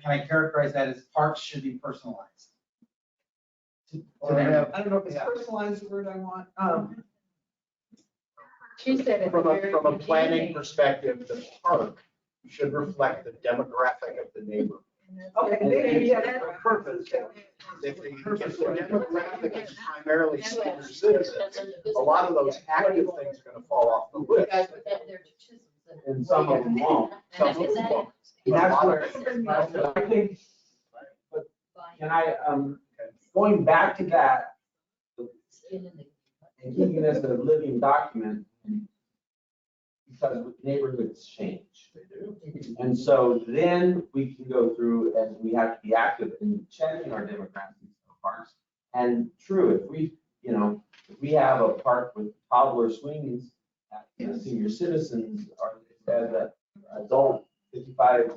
I characterize that as parks should be personalized? I don't know if it's personalized the word I want. She said it. From a planning perspective, the park should reflect the demographic of the neighborhood. Okay, maybe, yeah, that's Purpose. If the demographic is primarily senior citizens, a lot of those active things are gonna fall off the list. And some of them won't. Some of them won't. And that's where, I think, can I, going back to that, and keeping this a living document, because neighborhoods change. And so then we can go through, and we have to be active in checking our demographics of parks. And true, if we have a park with toddler swings, senior citizens, or as an adult 55,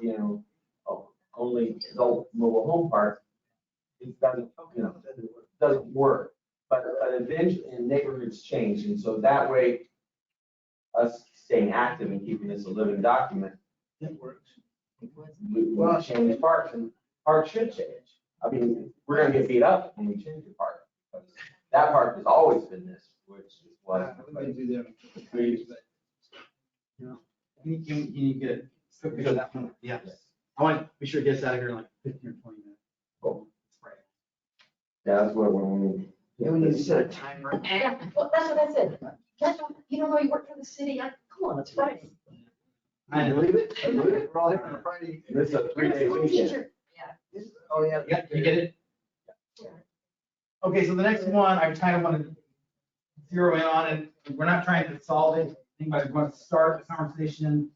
only adult mobile home park, it doesn't work. But eventually, and neighborhoods change, and so that way, us staying active and keeping this a living document, It works. we change parks, and parks should change. I mean, we're gonna get beat up when we change the park. That park has always been this, which is what. We might do that. Can you get it? Because that one, yes. I want to be sure it gets out of here in like 15 or 20 minutes. Oh. Yeah, that's what we're. Yeah, we need to set a timer. Well, that's what I said. You don't know you work for the city. Come on, it's Friday. I Believe it? We're all here on a Friday. This is a 3-day You're a weekend. teacher. Oh, yeah. You get it? Okay, so the next one, I kind of want to zero in on it. We're not trying to solve it. Anybody wants to start the conversation?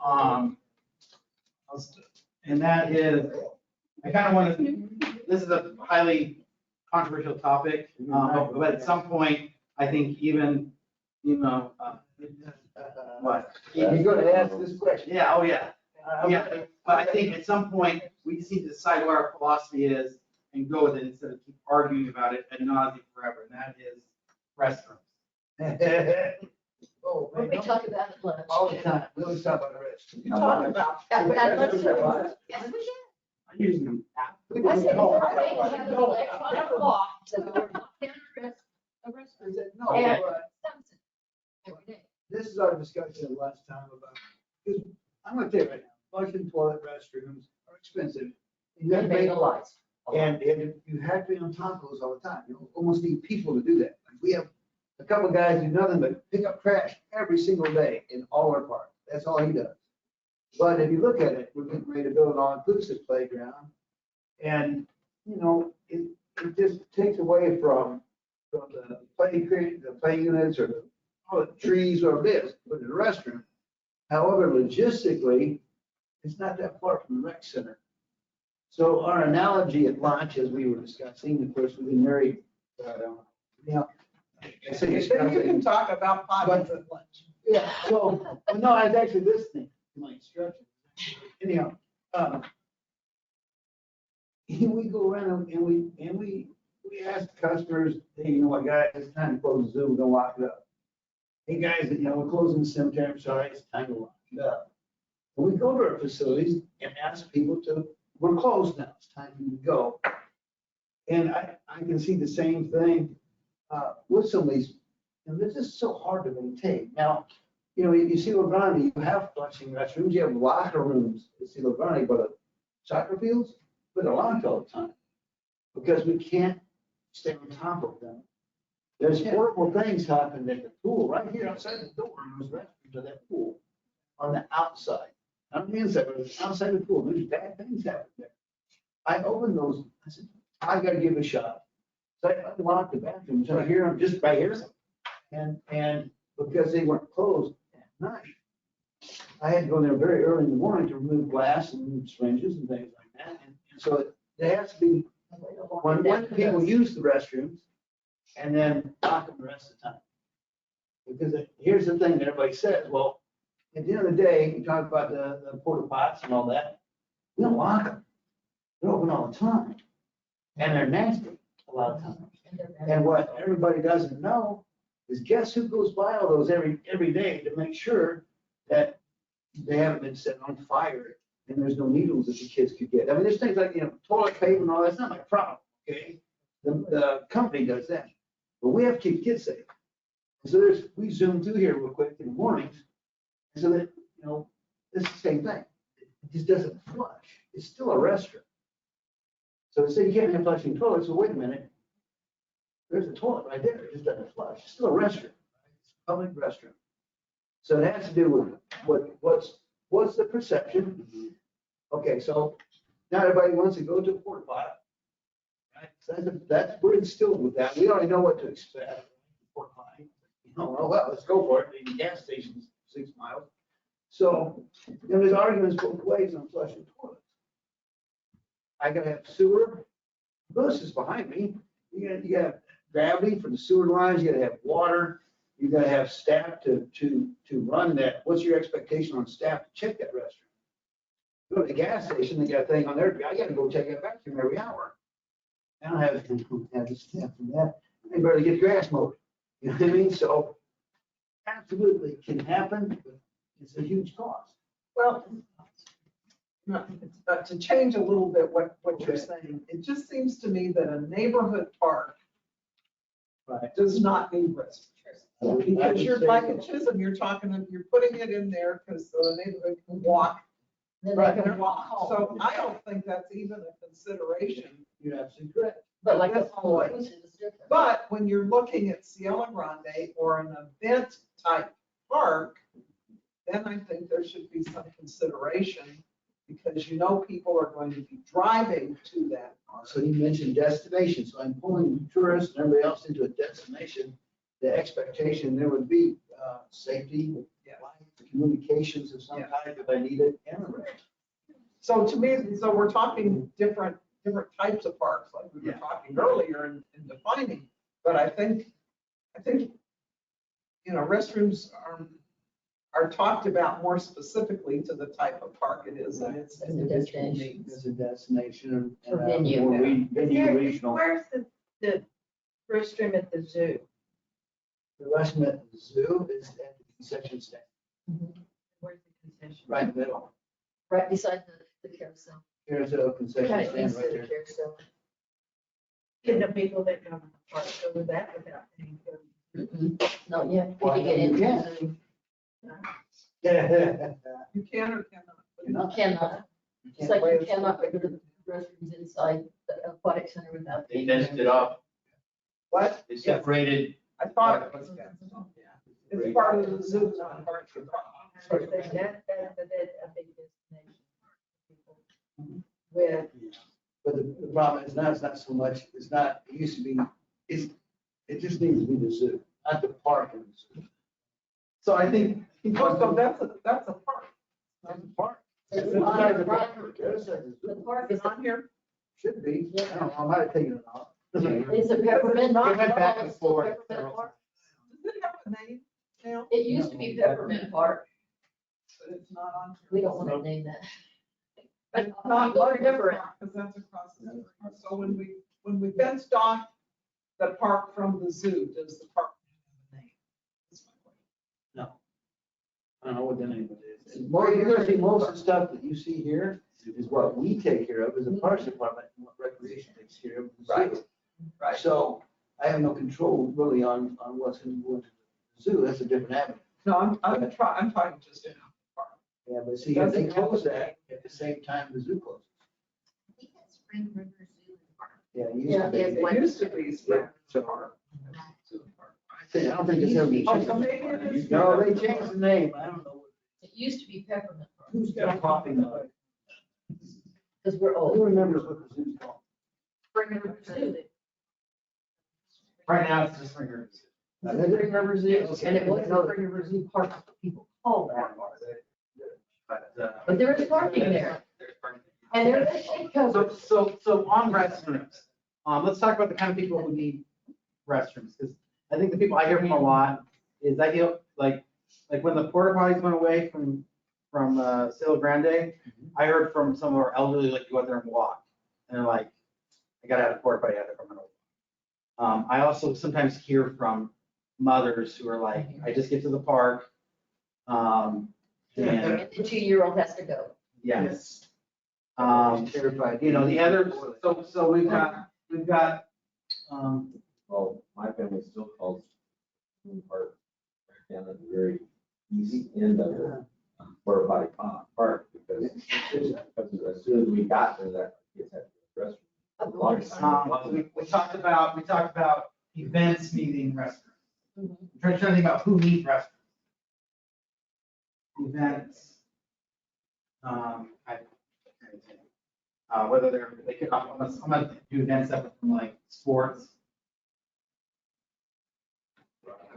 And that is, I kind of want to, this is a highly controversial topic, but at some point, I think even, what? You're going to ask this question. Yeah, oh, yeah. Yeah, but I think at some point, we just need to decide what our philosophy is and go with it instead of keep arguing about it ad nauseam forever, and that is restrooms. Oh, What we talk about at lunch. all the time. We always talk about the rest. You talk about. At lunch. Yes, we can. I use them. I said, Friday, we have an electronic law that we're not down a restroom. No, And but Thompson, every day. this is our discussion last time about, because I'm going to tell you right now, flushing toilet restrooms are expensive. You have to Make make the lights. And you have to be on top of those all the time. You almost need people to do that. Like, we have a couple of guys do nothing but pick up trash every single day in all our parks. That's all he does. But if you look at it, we're getting ready to build an all-inclusive playground. And, you know, it just takes away from the play units or all the trees or this, but the restroom. However, logistically, it's not that far from the rec center. So our analogy at lunch, as we were discussing, of course, we've been very, you know, I say it's Then you can talk about potties at lunch. yeah, so, well, no, I was actually listening to my instructions. Anyhow, we go around and we ask customers, hey, you know what, guys, it's time to close the zoo, don't lock it up. Hey, guys, you know, we're closing the cemetery, I'm sorry, it's time to lock it up. And we go to our facilities and ask people we're closed now, it's time for you to go. And I can see the same thing with some of these, and this is so hard to maintain. Now, you know, you see LaGrande, you have flushing restrooms, you have locker rooms. You see LaGrande, but soccer fields, but they're locked all the time because we can't stay on top of them. There's horrible things happening at the pool, right here outside the door, there's restrooms of that pool on the outside. Not on the inside, but outside the pool, there's bad things happening there. I opened those, I said, I gotta give it a shot. So I unlocked the bathrooms, right here, I'm just right here. And because they weren't closed at night, I had to go there very early in the morning to remove glass and remove syringes and things like that. And so there has to be, when people use the restrooms, and then lock them the rest of the time. Because here's the thing that everybody says, well, at the end of the day, you talk about the porta pots and all that, we don't lock them. They're open all the time. And they're nasty a lot of times. And what everybody doesn't know is guess who goes by all those every day to make sure that they haven't been set on fire and there's no needles that the kids could get. I mean, there's things like, you know, toilet paper and all that's not my problem, okay? The company does that. But we have to keep kids safe. So we zoom through here real quick in the mornings so that, you know, it's the same thing. It just doesn't flush. It's still a restroom. So they say you can't have flushing toilets. So wait a minute. There's a toilet right there. It just doesn't flush. It's still a restroom. It's a public restroom. So it has to do with what's the perception. Okay, so not everybody wants to go to a porta potty. Right? So we're instilled with that. We already know what to expect. Porta potty. You know, well, let's go for it. The gas station's 6 miles. So there's arguments both ways on flushing toilets. I gotta have sewer. This is behind me. You gotta have gravity for the sewer lines. You gotta have water. You gotta have staff to run that. What's your expectation on staff to check that restroom? Go to the gas station. They got a thing on there. I gotta go check that vacuum every hour. I don't have the staff for that. They barely get grass mowed. You know what I mean? So absolutely it can happen, but it's a huge cost. Well, to change a little bit what you're saying, it just seems to me that a neighborhood park does not need restrooms. Because you're like in Chisholm, you're putting it in there because the neighborhood can walk. Then they can walk home. So I don't think that's even a consideration. You're absolutely correct. But like That's the home is different. But when you're looking at Cielo Grande or an event type park, then I think there should be some consideration because you know people are going to be driving to that park. So you mentioned destination, so I'm pulling tourists and everybody else into a destination. The expectation there would be safety, light, communications of some type if I need it, and the rest. So to me, so we're talking different types of parks, like we were talking earlier in defining. But I think, you know, restrooms are talked about more specifically to the type of park it is and its individual needs. As a destination and For venue. more venue regional. Where's the restroom at the zoo? The restroom at the zoo is at the concession stand, Where's the concession? right in the middle. Right beside the carousel. Here's a concession Kind of stand east of right the there. carousel. Can the people that come to the park go to that without paying? No, yeah, you can get in. Yeah. the zoo. You can or cannot. You cannot. It's like you cannot go to the restrooms inside the aquatic center without. They fenced it off. What? They separated. I thought it was, yeah. It's part of the zoo, not part of the park. That, that's a big destination. for people With, But the problem is now, it's not so much, it's not, it used to be, it just needs to be the zoo, not the park and the zoo. So I think, Oh, so that's a park. Not the park. It's It's not not a the park. park. It's like the The zoo. park Is is, it on here? Should be. I don't know, I might have taken it off. is it peppermint? It went back and It's still forth Peppermint several Park? Does it have a name now? It used to be Peppermint Park. But it's not on. here. We don't want to name that. But Not not remember it. Because that's across the street. So when we fenced off the park from the zoo, does the park have a name? That's my question. No. I don't know what the name of it is. More, you're gonna see most of the stuff that you see here is what we take care of as a parks department, and what recreation takes care of. the zoo. Right. Right. So I have no control really on what's going to go into the zoo. That's a different avenue. No, I'm talking just in the park. Yeah, but see, if they close that at the same time the zoo closes. I think that's Spring River Zoo and Park. Yeah, it used Yeah, to be. It used to be Spring So- Park. I don't think it's ever. Oh, so maybe it is. No, they changed the name. I don't know. It used to be Peppermint Park, Who's got a copy of it? because we're Who old. remembers what the zoo's called? Spring River Zoo. right now it's just Springer. The Spring River Zoo, and it was the Spring River Zoo Park, that's what people call that. But there is parking there, There's parking. and there's a shade cover. So on restrooms, let's talk about the kind of people who need restrooms, because I think the people I hear from a lot is I feel like when the porta potties went away from Cielo Grande, I heard from some of our elderly, like, go out there and walk, and they're like, I gotta have a porta potty out there from an old. I also sometimes hear from mothers who are like, I just get to the park, and And the 2-year-old has to go. yes. Terrified. You know, the other, so we've got, Well, my family still calls the park right down at the very easy end of it, porta potty park, because as soon as we got there, that kids had to go to the restroom. Of course. we talked about events needing restrooms. Mhm. I'm trying to think about who needs restrooms. Events. Whether they could, I'm gonna do events that from like sports.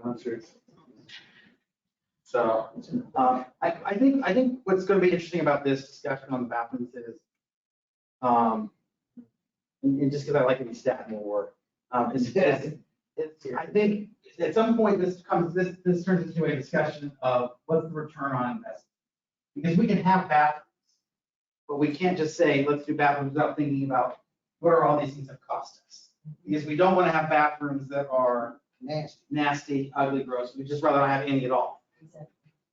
Concerts. So, I think what's gonna be interesting about this discussion on the bathrooms is, and just because I like to be stat more, I think at some point this turns into a discussion of what's the return on investment. Because we can have bathrooms, but we can't just say, let's do bathrooms without thinking about what are all these things that cost us. Because we don't want to have bathrooms that are nasty, ugly, gross. We'd just rather not have any at all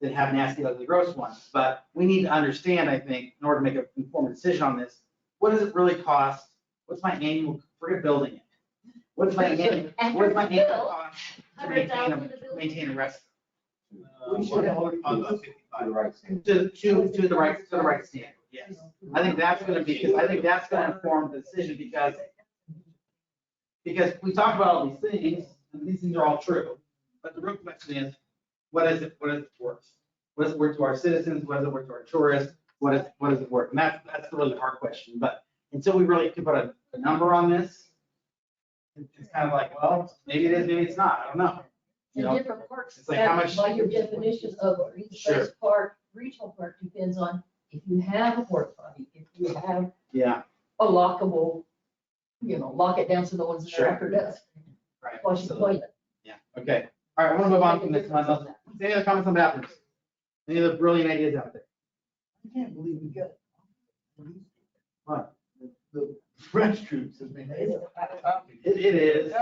than have nasty, ugly, gross ones. But we need to understand, I think, in order to make an informed decision on this, what does it really cost? What's my annual, forget building it. What's my annual cost to maintain a restroom? We should have To the right stand. To the right standard, yes. I think that's gonna be, because I think that's gonna inform the decision, because we talk about all these things, and these things are all true, but the real question is, what is it worth? What is it worth to our citizens? What is it worth to our tourists? What is it worth? And that's the really hard question, but until we really can put a number on this, it's kind of like, well, maybe it is, maybe it's not, I don't know. You And know, different parks, it's like how much- by your definition of a green Sure. space park, regional park depends on if you have a porta potty, if you have yeah, a lockable, lock it down so no one's in Sure. there after dusk. right. Flush the toilet. Yeah, okay. All right, I want to move on from this one. Any other comments on bathrooms? Any other brilliant ideas out there? I can't believe we got. What? The restrooms have been. It is.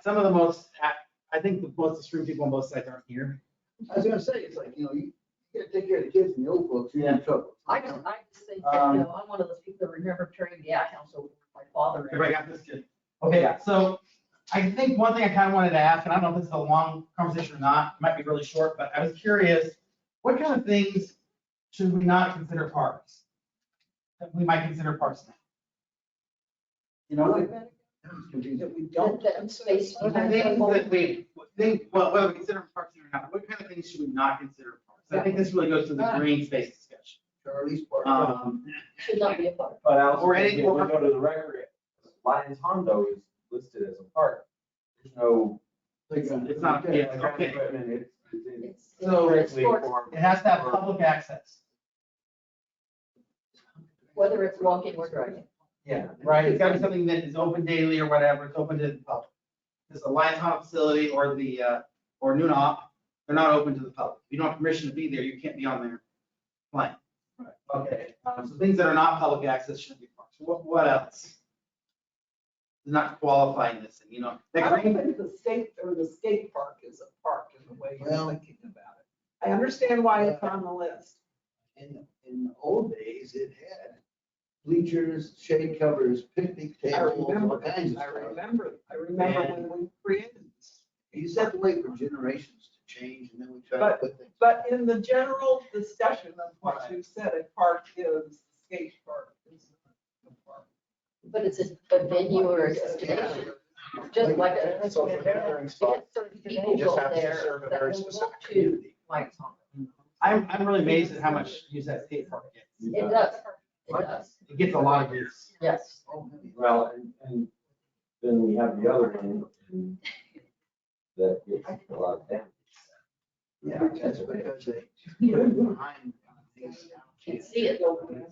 Some of the most, I think the most extreme people on both sides aren't here. I was gonna say, it's like, you gotta take care of the kids and the old folks, you're in trouble. I just think, Um, I'm one of those people that remember carrying the outhouse over my father. Everybody got this good? Okay, so I think one thing I kind of wanted to ask, and I don't know if this is a long conversation or not, it might be really short, but I was curious, what kind of things should we not consider parks? That we might consider parks now? You know, That we don't. That space. things that we think, well, whether we consider parks or not, what kind of things should we not consider parks? I think this really goes to the green space discussion. Charlie's Park. Should not be a park. But I was Or thinking, any- if we go to the recreation, Lions Hondo is listed as a park. There's no. It's not, yeah, okay. Equipment, it's So it's strictly sports, for. It has to have public access. whether it's walking or driving. Yeah, right. It's gotta be something that is open daily or whatever. It's open to the public. This Alliance Hall facility or the, or Nunop, they're not open to the public. If you don't have permission to be there, you can't be on there playing. Okay, so things that are not public access shouldn't be parks. What else? Does not qualify in this, you know. I that don't green- think the state or the skate park is a park in the way you're Well- thinking about it. I understand why it's on the list. In the old days, it had bleachers, shade covers, picnic I tables, all remember, kinds of I stuff. remember when we created this. You just have to wait for generations to change and then we try to But- put things. But in the general discussion of what you said, a park is, the skate park is a park. But it's a venue or a destination, just like a. Social gathering spot. Certain You people just go have to there serve a that very will want specific to, community. like, I'm really amazed at how much use that skate park gets. it does, it does, It gets a lot of use. yes. Well, and then we have the other one and that gets a lot of damage. Yeah, that's because they put it behind things. Can see it.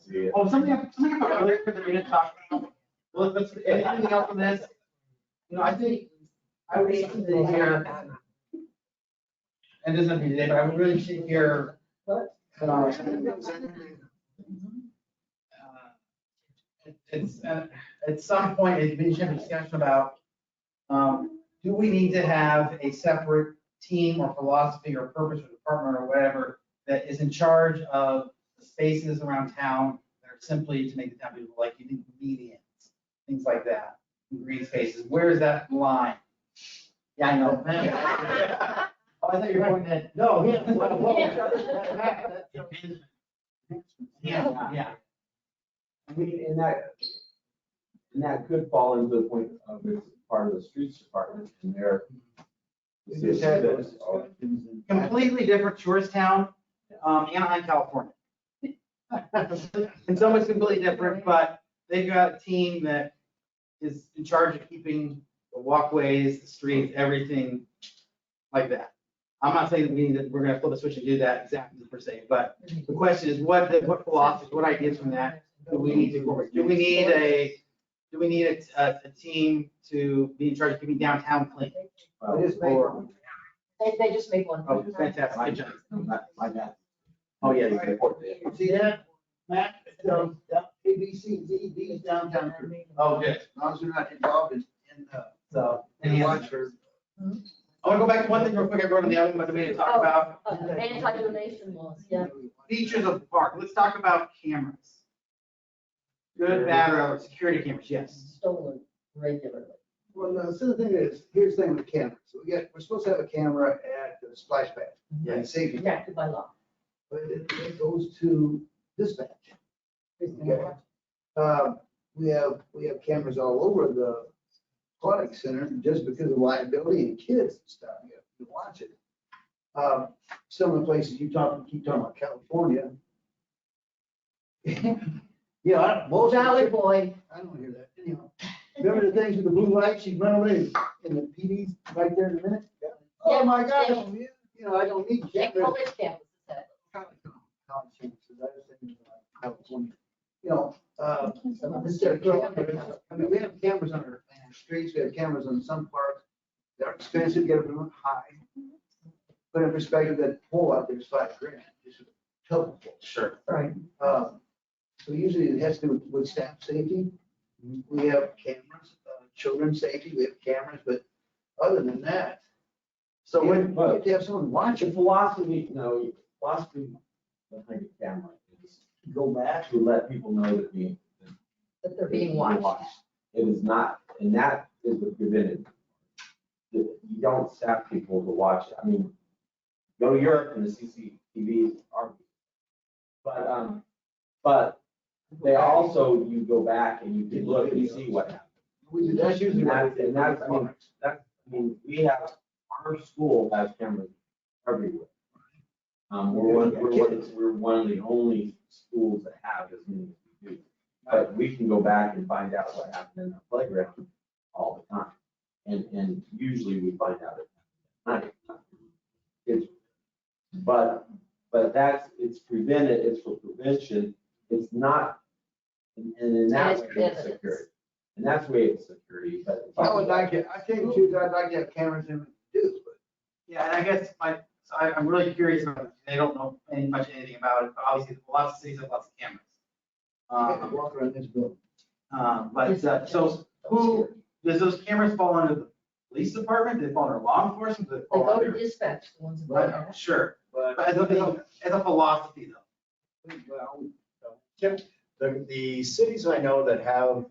See it. Oh, something about earlier that we didn't talk about. Well, let's, anything else on this? You know, I think I would like to hear, and it doesn't have to be today, but I would really like to hear. It's, at some point, we should have a discussion about, do we need to have a separate team or philosophy or purpose or department or whatever that is in charge of the spaces around town that are simply to make the town beautiful, like you think medians, things like that, green spaces, where is that line? Yeah, I know. Oh, I thought you were going that. No, Yeah. I mean, and that could fall into the point of it's part of the streets department and their. We just had those. Completely different tourist town, Anaheim, California. And so much completely different, but they've got a team that is in charge of keeping the walkways, the streets, everything like that. I'm not saying that we're gonna flip a switch and do that exactly per se, but the question is what philosophy, what ideas from that do we need to incorporate? Do we need a team to be in charge of keeping downtown clean? I just made one. They just make one. Oh, fantastic, good job. My God. Oh, yeah, you can. See that, Matt? ABCD's downtown. Oh, good. As long as they're not involved in, So, in any watch answers? for. I want to go back to one thing real quick I wrote on the other one, but we didn't talk about Anti-donation laws, yeah. features of the park. Let's talk about cameras. Good, bad, or security cameras, yes. Stolen regularly. Well, no, so the thing is, here's the thing with cameras. So we're supposed to have a camera at the splash pad. Yes. Safety. Protected by law. But it goes to dispatch. Okay. We have cameras all over the aquatic center just because of liability and kids and stuff. You watch it. Some of the places keep talking about California. Yeah, most. Valley Boy. I don't hear that. Anyhow, remember the things with the blue lights? You run away and the PD's right there in a minute. Oh my gosh, you know, I don't need They cameras. college campuses that. California. You know, Some of the instead of state cameras, I mean, we have cameras on our streets, we have cameras on some parks. They're expensive, get them high. But in perspective, that pole out there is $5,000, just a telephone pole. Sure. Right. So usually it has to do with staff safety. We have cameras, children's safety, we have cameras, but other than that. So you when, have to have someone watch the it, philosophy behind the camera is go back. to let people know that That they're being watched. It is not, and that is what prevented. You don't staff people to watch it. I mean, go to Europe and the CCTV are. But they also, you go back and you can look and you see what happened. That's usually. And that's, I mean, we have, our school has cameras everywhere. We're one of the only schools that have as many as we do. But we can go back and find out what happened in the playground all the time. And usually we find out at night. But it's prevented, it's for prevention. It's not, and in that way it's security. And that's the way it's security, but. I would like to, I tell you the truth, I'd like to have cameras in it too, but. Yeah, and I guess I'm really curious about it. They don't know much anything about it, but obviously lots of cities have lots of cameras. Walk around this building. So who, does those cameras fall under the police department? Do they fall under law enforcement? Do they They fall go to under? dispatch, the ones that. Right, sure, but as a philosophy though. Well, Tim, the cities I know that have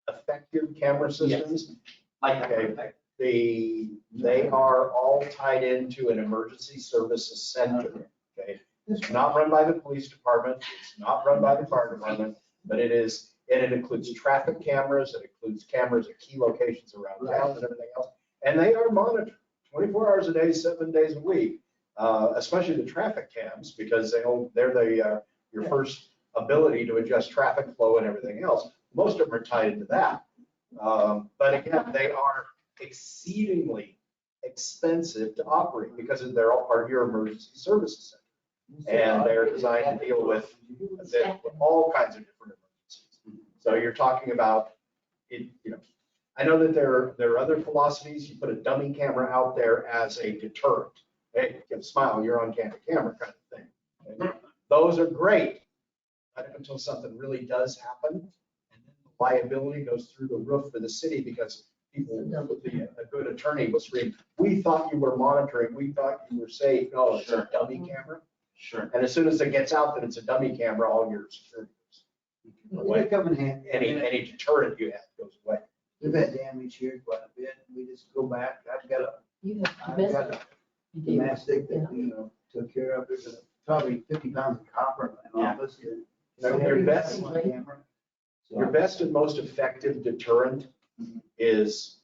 effective camera systems, Like Okay. that. they are all tied into an emergency services center, okay? It's not run by the police department, it's not run by the fire department, but it is, and it includes traffic cameras, it includes cameras at key locations around town and everything else. And they are monitored 24 hours a day, 7 days a week, especially the traffic cams, because they're your first ability to adjust traffic flow and everything else. Most of them are tied into that. But again, they are exceedingly expensive to operate because they're all part of your emergency services center. And they're designed to deal with all kinds of different emergencies. So you're talking about, I know that there are other philosophies. You put a dummy camera out there as a deterrent. Hey, give a smile, you're on camera kind of thing. Okay? Those are great, right up until something really does happen. And then the liability goes through the roof for the city because people, a good attorney will scream, we thought you were monitoring, we thought you were safe. No, it's a dummy camera. Sure. And as soon as it gets out that it's a dummy camera, all your security goes they come in handy. any deterrent you have goes away. We've had damage here quite a bit. We just go back. I've got You I've have got a domestic that, took care of. There's probably 50 pounds of copper in my office. Your best and most effective deterrent is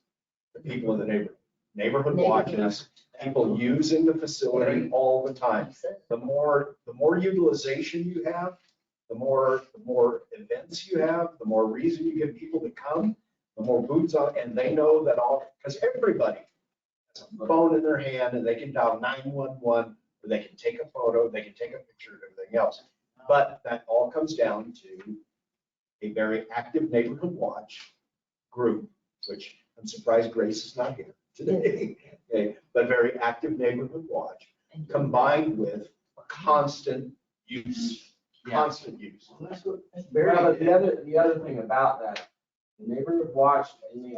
the people in the neighborhood. Neighborhood watches, people using the facility all the time. The more utilization you have, the more events you have, the more reason you give people to come, the more boots on, and they know that because everybody has a phone in their hand and they can dial 911, or they can take a photo, they can take a picture of everything else. But that all comes down to a very active neighborhood watch group, which I'm surprised Grace is not here today. Okay, but very active neighborhood watch combined with constant use. Constant use. Well, that's what- But the other thing about that, the neighborhood watch, and the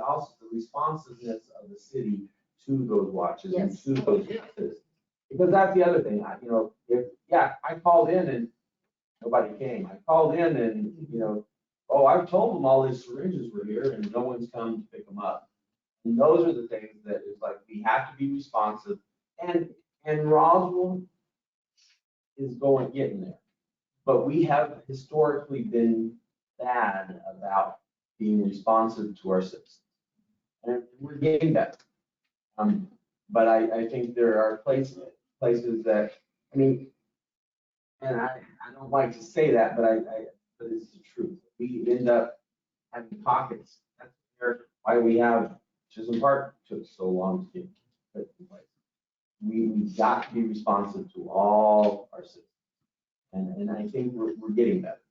responsiveness of the city to those watches and Yes. to those citizens. Because that's the other thing, I called in and nobody came. I called in and, I've told them all these syringes were here and no one's come to pick them up. And those are the things that it's like, we have to be responsive. And Roswell is getting there. But we have historically been bad about being responsive to our citizens. And we're getting better. But I think there are places that, and I don't like to say that, but it's the truth. We end up having pockets. That's why we have Chisholm Park took so long to get put in place. We've got to be responsive to all our citizens. And I think we're getting better.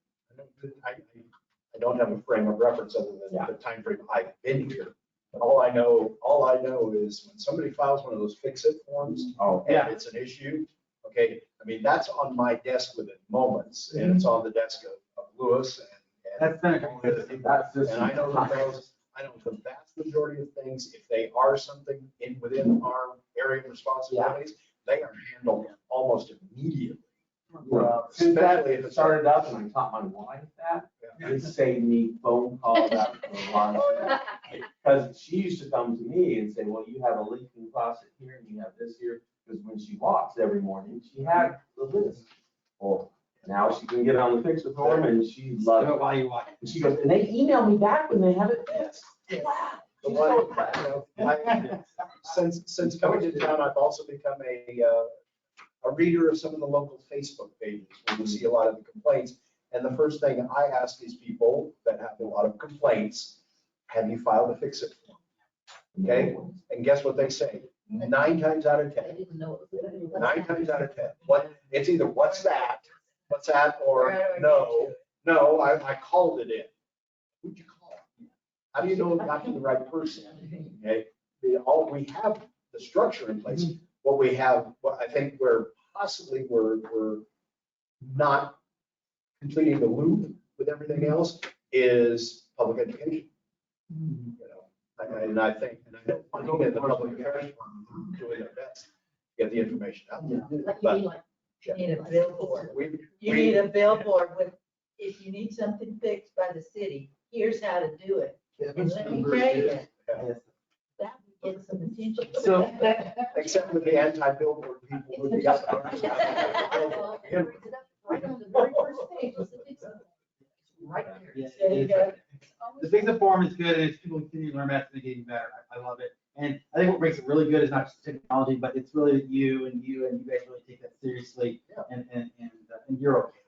I don't have a frame of reference other than Yeah. the time frame I've been here. But all I know is when somebody files one of those fix-it forms, and it's an issue, okay, that's on my desk within moments, and it's on the desk of Lewis and. That's been And I know the vast majority of things, if they are something within our area of responsibilities, they are handled almost immediately. Since that Especially if it's started up and I taught my wife that, it saved me phone calls out for a lot of, because she used to come to me and say, well, you have a leaking faucet here and you have this here, because when she walks every morning, she had the list. Well, now she can get on the fix-it form and she loves it. While you watch. And she goes, and they email me back when they have it fixed. Wow. She's so proud. Since coming to town, I've also become a reader of some of the local Facebook pages where we see a lot of the complaints. And the first thing I ask these people that have a lot of complaints, have you filed a fix-it form? Okay, and guess what they say? 9 times out of I 10, didn't know. it was- 9 times out of 10, it's either what's that, or no, I called it in. Who'd you call? How do you know it got to the right person? Okay, we have the structure in place. What we have, what I think we're possibly we're not completing the loop with everything else is public education. You know, and I think, and I know funding and the public affairs firm doing their best to get the information out there. Like, you But mean like, You need a billboard. You we- need a billboard with, if you need something fixed by the city, here's how to do it. And let me tell you, that would get some attention. So- Except with the anti-billboard people who we got. Right on the very first page was the fix it. Right there. Yeah, There you it go. is. The fix-it form is good, and it's people continue to learn about it and getting better. I love it. And I think what makes it really good is not just technology, but it's really that you guys really take that seriously, and you're okay.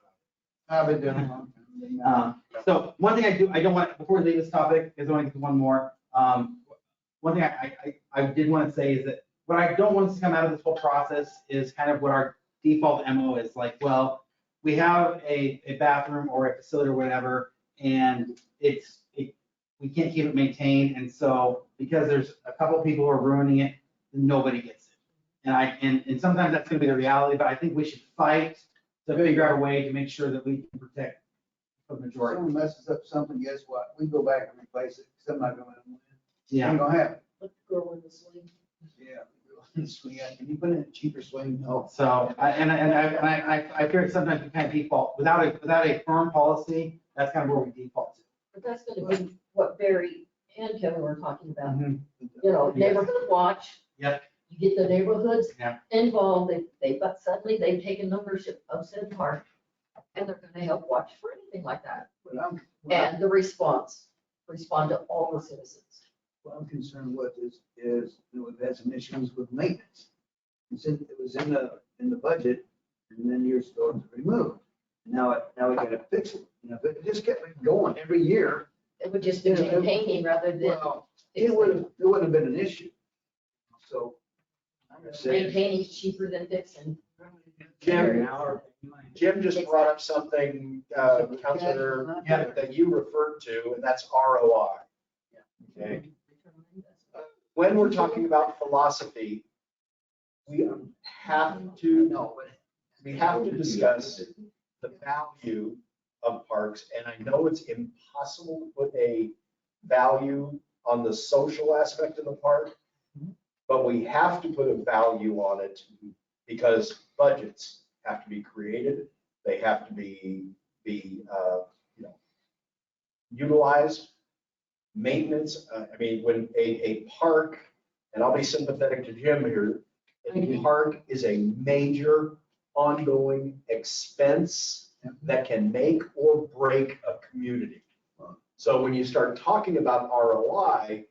I've been doing it. So one thing I don't want, before we leave this topic, is I want to get to one more. One thing I did want to say is that what I don't want us to come out of this whole process is kind of what our default MO is like. Well, we have a bathroom or a facility or whatever, and we can't keep it maintained, and so because there's a couple of people who are ruining it, nobody gets it. And sometimes that's going to be the reality, but I think we should fight to figure out a way to make sure that we can protect the majority. Someone messes up something, guess what? We go back and replace it. Somebody gonna win. Yeah. Ain't gonna happen. Put the girl in the swing. Yeah. Swing out. Can you put in a cheaper swing? No. So, I fear sometimes we kind of default, without a firm policy, that's kind of where we default to. But that's gonna be what Barry and Kevin were talking about. Mm-hmm. You know, neighborhood watch. Yep. You get the neighborhoods Yeah. involved, suddenly they've taken membership of said park, and they're gonna help watch for anything like that. What And the respond to all the citizens. I'm concerned with is, we've had some issues with maintenance. It was in the budget, and then years ago it was removed. Now we gotta fix it. You know, if it just kept going every year, It would just be maintaining rather than well, it wouldn't have been an issue. So. I'm just saying. maintaining is cheaper than fixing. Jim just brought up something, Counselor, that you referred to, and that's ROI. Okay. When we're talking about philosophy, we have to discuss the value of parks, and I know it's impossible to put a value on the social aspect of the park, but we have to put a value on it because budgets have to be created. They have to be utilized. Maintenance, I mean, when a park, and I'll be sympathetic to Jim here, a park is a major ongoing expense that can make or break a community. So when you start talking about ROI,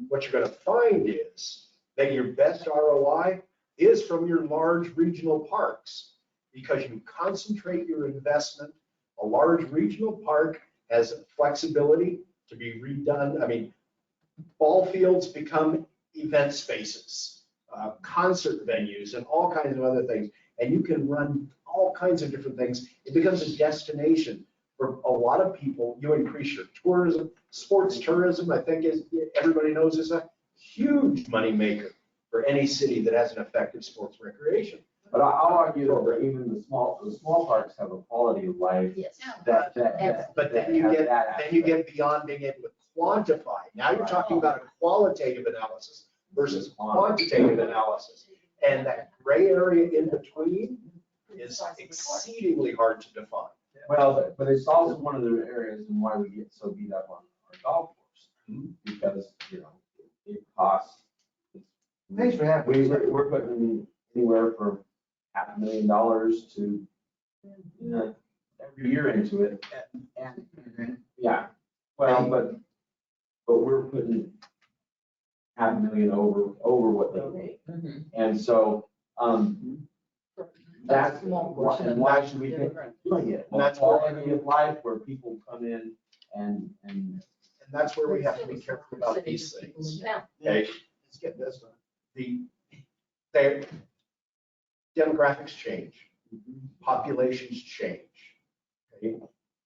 what you're going to find is that your best ROI is from your large regional parks because you concentrate your investment. A large regional park has flexibility to be redone. I mean, ball fields become event spaces, concert venues, and all kinds of other things. And you can run all kinds of different things. It becomes a destination for a lot of people. You increase your tourism, sports tourism, I think everybody knows is a huge moneymaker for any city that has an effective sports recreation. But I'll argue that even the small parks have a quality of life Yes. But then you get beyond being able to quantify. Now you're talking about a qualitative analysis versus quantitative analysis. And that gray area in between is exceedingly hard to define. Well, but it's also one of the areas and why we get so beat up on our golf course. Because, it costs. Thanks for having me. We're putting anywhere from $500,000 to every year into it. Yeah, well, but we're putting $500,000 over what they make. And so, That's, Small why- portion and of why that. should we think doing it? And that's quality of life where people come in and And that's where we have to be careful about these things. Yeah. Okay, Let's get this done. the demographics change, populations change. Okay?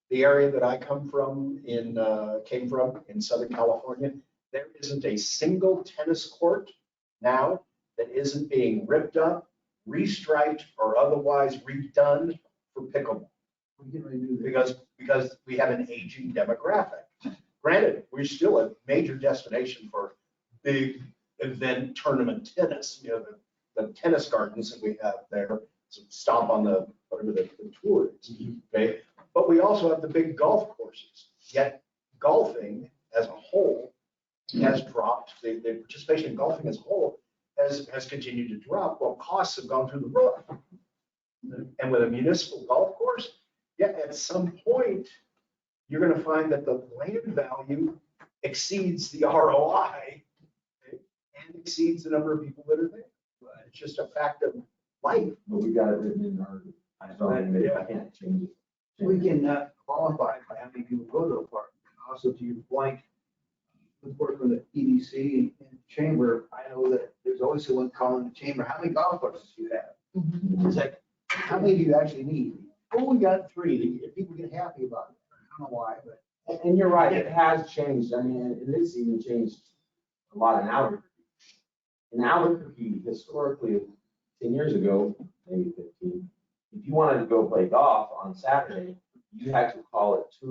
The area that I came from in Southern California, there isn't a single tennis court now that isn't being ripped up, restriped, or otherwise redone for pickleball. We can redo that. Because we have an aging demographic. Granted, we're still a major destination for big event tournament tennis, the tennis gardens that we have there, so stop on whatever the tour is, okay? But we also have the big golf courses, yet golfing as a whole has dropped, the participation in golfing as a whole has continued to drop, while costs have gone through the roof. And with a municipal golf course, yeah, at some point, you're gonna find that the land value exceeds the ROI, okay, and exceeds the number of people that are there. It's just a fact of life. but we got it written in our, I can't change it. We can qualify by how many people go to a park. And also, to your point, with work with the EDC and chamber, I know that there's always someone calling the chamber, how many golf courses do you have? It's like, how many do you actually need? Oh, we got 3. People get happy about it. I don't know why, but. And you're right, it has changed. I mean, and it's even changed a lot in Albuquerque. In Albuquerque, historically, 10 years ago, maybe 15, if you wanted to go play golf on Saturday, you had to call at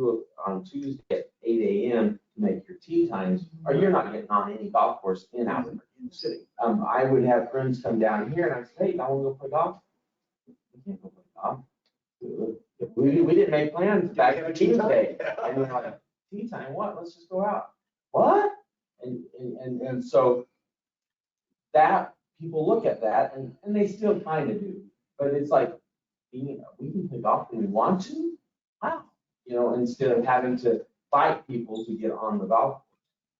on Tuesday at 8 a.m. to make your tee times, or you're not getting on any golf course in Albuquerque. In the city. I would have friends come down here and I'd say, hey, y'all want to go play golf? We can't go play golf. We didn't make plans back on Tuesday. And we're like, tea time, what? Let's just go out. What? And so that, people look at that and they still kind of do. But it's like, we can play golf when we want to. Wow. Instead of having to fight people to get on the golf course.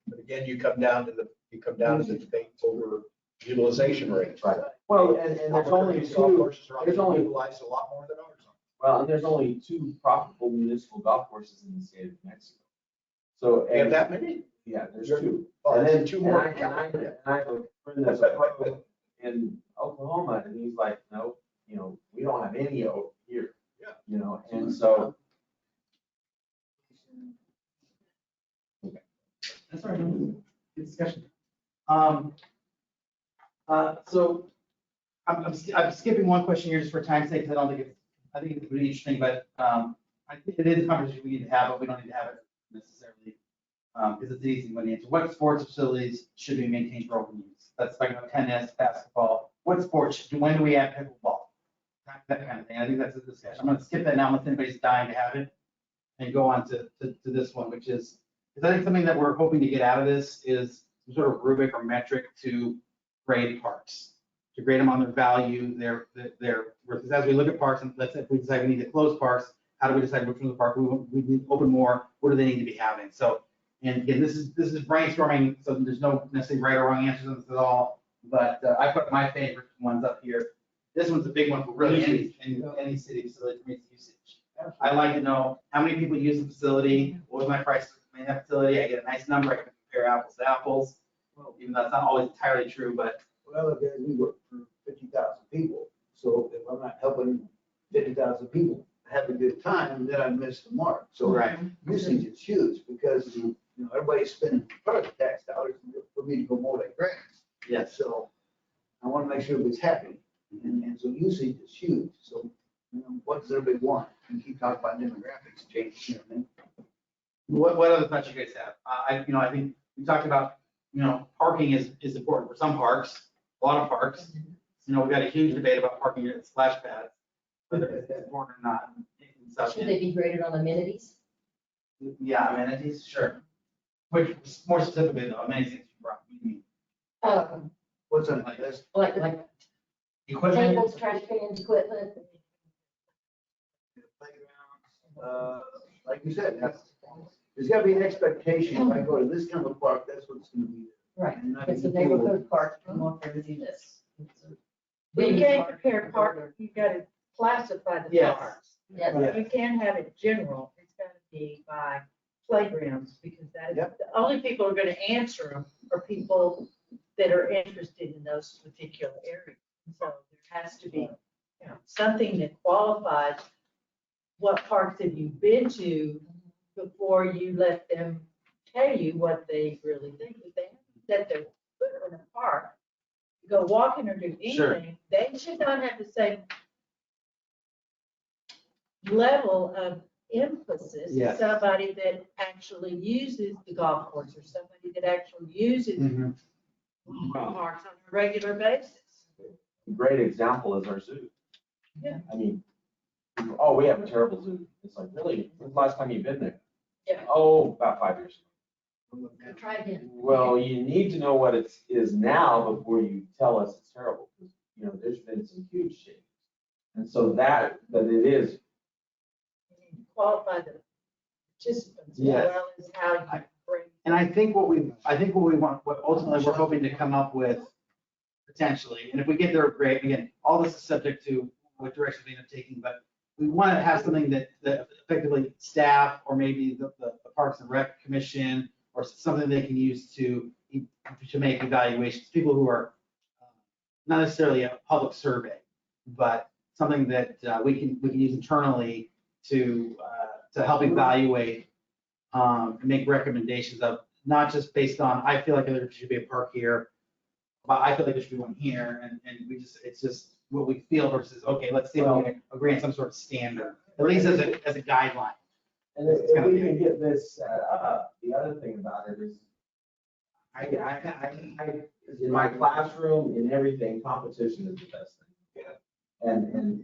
But again, you come down to the debate over utilization rates. Right. Well, and there's only Albuquerque's golf two, courses are there's only- utilized a lot more than ours are. well, and there's only 2 profitable municipal golf courses in the state of New Mexico. So, You have that many? yeah, there's 2. Oh, And then 2 more. And I have a friend that's a pro in Oklahoma, and he's like, no, we don't have any over here. Yeah. And so. Okay. That's all right. Good discussion. So I'm skipping one question here just for time's sake, because I think it's really interesting, but I think it is a conversation we need to have, but we don't need to have it necessarily, because it's an easy one to answer. What sports facilities should be maintained for open use? That's like tennis, basketball. What sports, when do we have pickleball? That kind of thing. I think that's a discussion. I'm going to skip that now unless anybody's dying to have it and go on to this one, which is, because I think something that we're hoping to get out of this is some sort of rubric or metric to grade parks, to grade them on their value, their worth. As we look at parks, and let's say if we decide we need to close parks, how do we decide which ones of the park we need to open more? What do they need to be having? So, and again, this is brainstorming, so there's no necessarily right or wrong answers on this at all. But I put my favorite ones up here. This one's a big one for really any city facility for usage. I like to know how many people use the facility, what was my price to main that facility. I get a nice number, I can compare apples to apples. Well, even though that's not always entirely true, but. Well, again, we work for 50,000 people, so if I'm not helping 50,000 people have a good time, then I miss the mark. So Right. usage is huge because, everybody's spending property tax dollars for me to go mow their grass. Yes. So I want to make sure everybody's happy. And so usage is huge. So, what does everybody want? You keep talking about demographics changing. What other thoughts you guys have? I think we talked about, parking is important for some parks, a lot of parks. We've got a huge debate about parking at splash pads, whether it's important or not. and stuff. Should they be graded on amenities? Yeah, amenities, sure. Which, more specifically though, amenities you brought, what do you mean? What's on my list? Like Equipment? tables, trash cans, equipment. Playgrounds, like you said, there's got to be an expectation. If I go to this kind of park, that's what's going to be there. Right. And not It's a be told, neighborhood park, come up there and do this. Well, you can't compare park, you've got to classify the Yes. parks. Yes. You can't have it general, it's gotta be by playgrounds, because that is, Yep. the only people who are gonna answer them are people that are interested in those particular areas. So there has to be, something that qualifies what parks have you been to before you let them tell you what they really think. If they set their foot in a park, go walking or do Sure. anything, they should not have the same level of emphasis as Yes. somebody that actually uses the golf course or somebody that actually uses Mhm. parks on a regular basis. A great example is our zoo. Yeah. I mean, oh, we have a terrible zoo. It's like, really, when's the last time you've been there? Yeah. Oh, about 5 years. Try again. Well, you need to know what it is now before you tell us it's terrible. Because, you know, there's been some huge changes. And so but it is, You need to qualify the participants as Yes. well as how you bring. And I think what we want, what ultimately we're hoping to come up with potentially, and if we get there, great. Again, all this is subject to what direction we end up taking, but we want to have something that effectively staff or maybe the Parks and Rec Commission or something they can use to make evaluations, people who are not necessarily a public survey, but something that we can use internally to help evaluate, make recommendations of, not just based on, I feel like there should be a park here, but I feel like there should be one here, and it's just what we feel versus, okay, let's see if we can agree on some sort of standard, at least as a guideline. and if we can get this set up, the other thing about it is, I in my classroom, in everything, competition is the best thing. And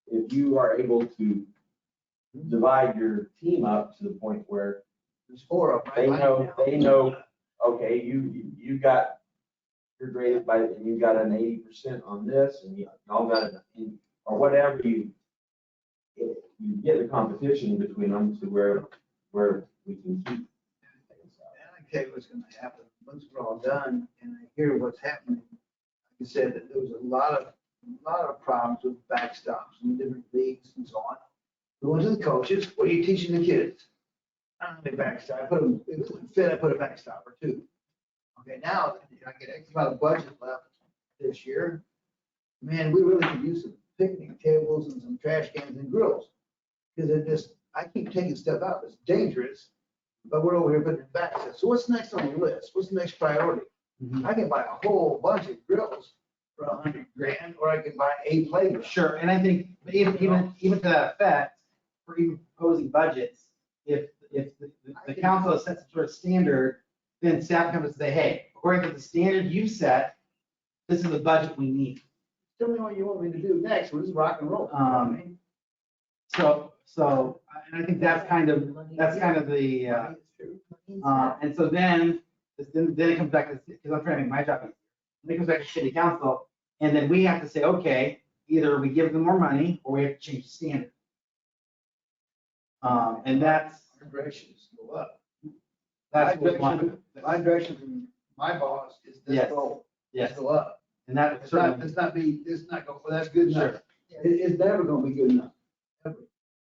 if you are able to divide your team up to the point where There's 4 of them. they know, okay, you got, you're graded by, and you got an 80% on this, and y'all got an, or whatever you get the competition between them to where we can keep things up. And I tell you what's gonna happen, once we're all done, and I hear what's happening, like I said, that there was a lot of problems with backstops and different leagues and so on. We went to the coaches, what are you teaching the kids? I don't have a backstop, I put a backstop or 2. Okay, now, I get X amount of budget left this year. Man, we really could use some picnic tables and some trash cans and grills. Because I keep taking stuff out, it's dangerous, but we're over here putting it back. So what's next on the list? What's the next priority? Mhm. I can buy a whole bunch of grills for $100,000, or I can buy 8 playgrounds. Sure, and I think even to that effect, for even proposing budgets, if the council has set some sort of standard, then staff comes and say, hey, according to the standard you set, this is the budget we need. Tell me what you want me to do next, we'll just rock and roll. So, and I think that's kind of the, and so then it comes back to, because I'm trying to make my job easier. Then it comes back to city council, and then we have to say, okay, either we give them more money or we have to change the standard. And that's Our directions go up. what we want. My direction from my boss is this Yes. goal, Yes, this go up. and that It's certainly. not go, well, that's good enough. Sure. It's never gonna be good enough. Ever.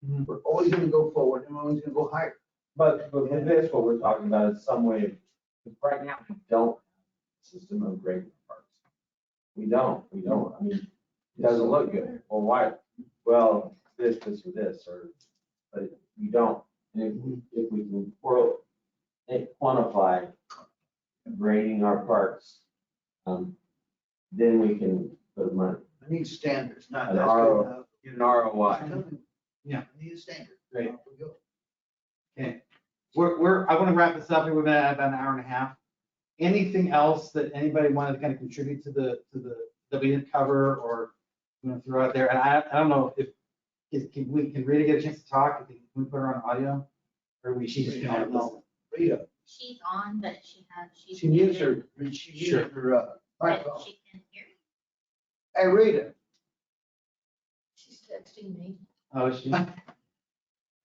Mhm. We're always gonna go forward and we're always gonna go higher. But with this, what we're talking about is some way, because right now, we don't have a system of grading parks. We don't, I mean, it doesn't look good. Well, why? Well, this, but we don't. And if we can quantify grading our parks, then we can put money, I need standards, not An that's RO. good enough. get an ROI. Yeah. I need a standard. Great. Off we go. Okay, I want to wrap this up. We've been at about an hour and a half. Anything else that anybody wanted to kind of contribute to the that we didn't cover or throw out there? And I don't know if can Rita get a chance to talk? Can we put her on audio, or she's just gonna listen? Rita, She's on, but she's. she mutes muted, her but microphone. she can hear you. Hey, Rita, She's texting me. Oh, she.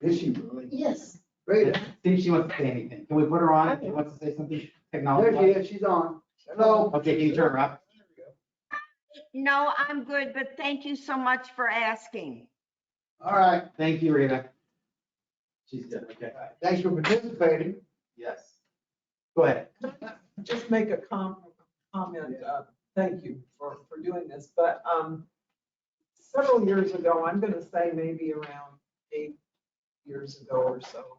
is she really? Yes. Rita, See if she wants to say anything. Can we put her on? If she wants to say something there technology. she is, she's on. Hello? Okay, can you turn her up? No, I'm good, but thank you so much for asking. All right, thank you, Rita. She's good, okay. Thanks for participating. Yes. Go ahead. Just make a comment, thank you for doing this, but, several years ago, I'm gonna say maybe around 8 years ago or so,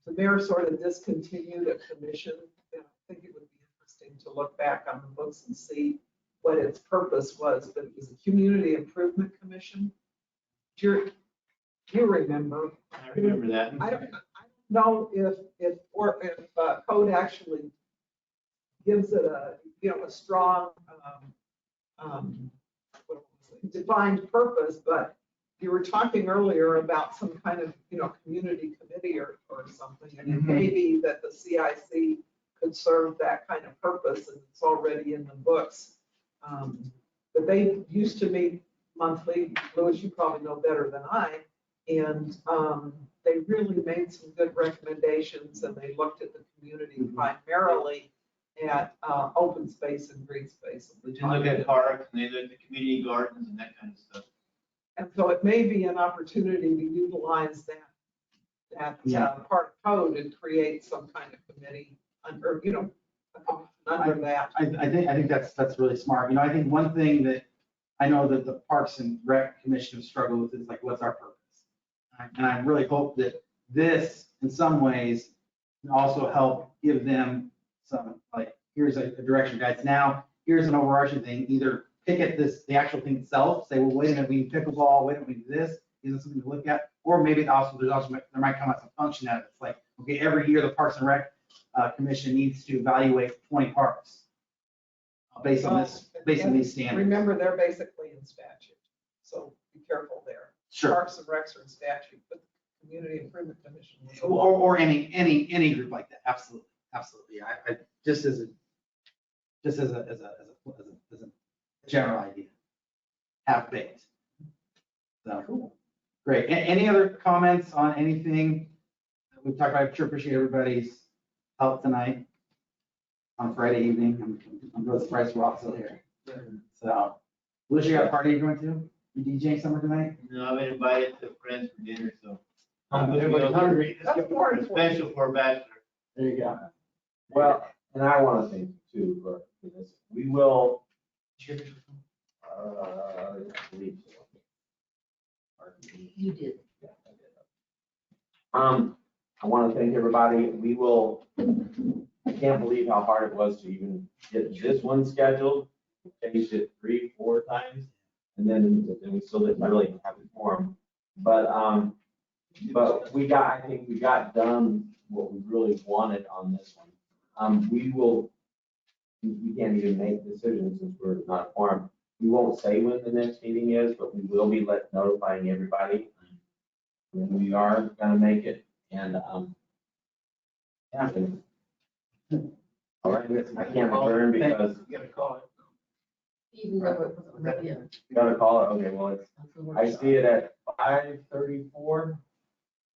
the mayor sort of discontinued a commission, and I think it would be interesting to look back on the books and see what its purpose was, but it was a community improvement commission. Do you remember? I remember that. I don't know if code actually gives it a, a strong, what was it, defined purpose, but you were talking earlier about some kind of, community committee or something, and it may be that the CIC could serve that kind of purpose, and it's already in the books. But they used to meet monthly. Louis, you probably know better than I, and they really made some good recommendations, and they looked at the community primarily at open space and green space. They did look at parks and they looked at community gardens and that kind of stuff. And so it may be an opportunity to utilize that part of code and create some kind of committee under, a commission under that. I think that's really smart. I think one thing that I know that the Parks and Rec Commission have struggled with is like, what's our purpose? And I really hope that this, in some ways, can also help give them some, like, here's a direction, guys. Now, here's an overarching thing. Either pick at the actual thing itself, say, well, wait a minute, we need pickleball, wait a minute, we need this. Is it something to look at? Or maybe there might come out some function out of it. It's like, okay, every year the Parks and Rec Commission needs to evaluate 20 parks based on these standards. Remember, they're basically in statute, so be careful there. Sure. Parks and Recs are in statute, but the Community Improvement Commission. Or any group like that. Absolutely. I just as a general idea. Half-baked. So, cool. Great. Any other comments on anything that we've talked about? I sure appreciate everybody's help tonight on Friday evening. I'm really surprised we're all still here. So, Lucia, you got a party you're going to? You DJing somewhere tonight? No, I've been invited to friends for dinner, so. Everybody's hungry. That's more important. Special for a bachelor. There you go. Well, and I want to thank you too for this. We will. I believe so. You did. Yeah, I did. I want to thank everybody. We will, I can't believe how hard it was to even get this one scheduled. We changed it 3-4 times, and then we still didn't really have it formed. But I think we got done what we really wanted on this one. We can't even make decisions since we're not formed. We won't say when the next meeting is, but we will be notifying everybody when we are gonna make it. And, yeah. All right, I can't adjourn because. You gotta call it. Even though it wasn't ready yet. You gotta call it, okay, well, I see it at 5:34.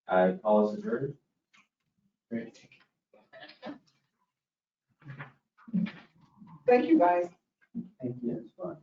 I call us adjourned. Great. Thank you, guys. Thank you. It's fun.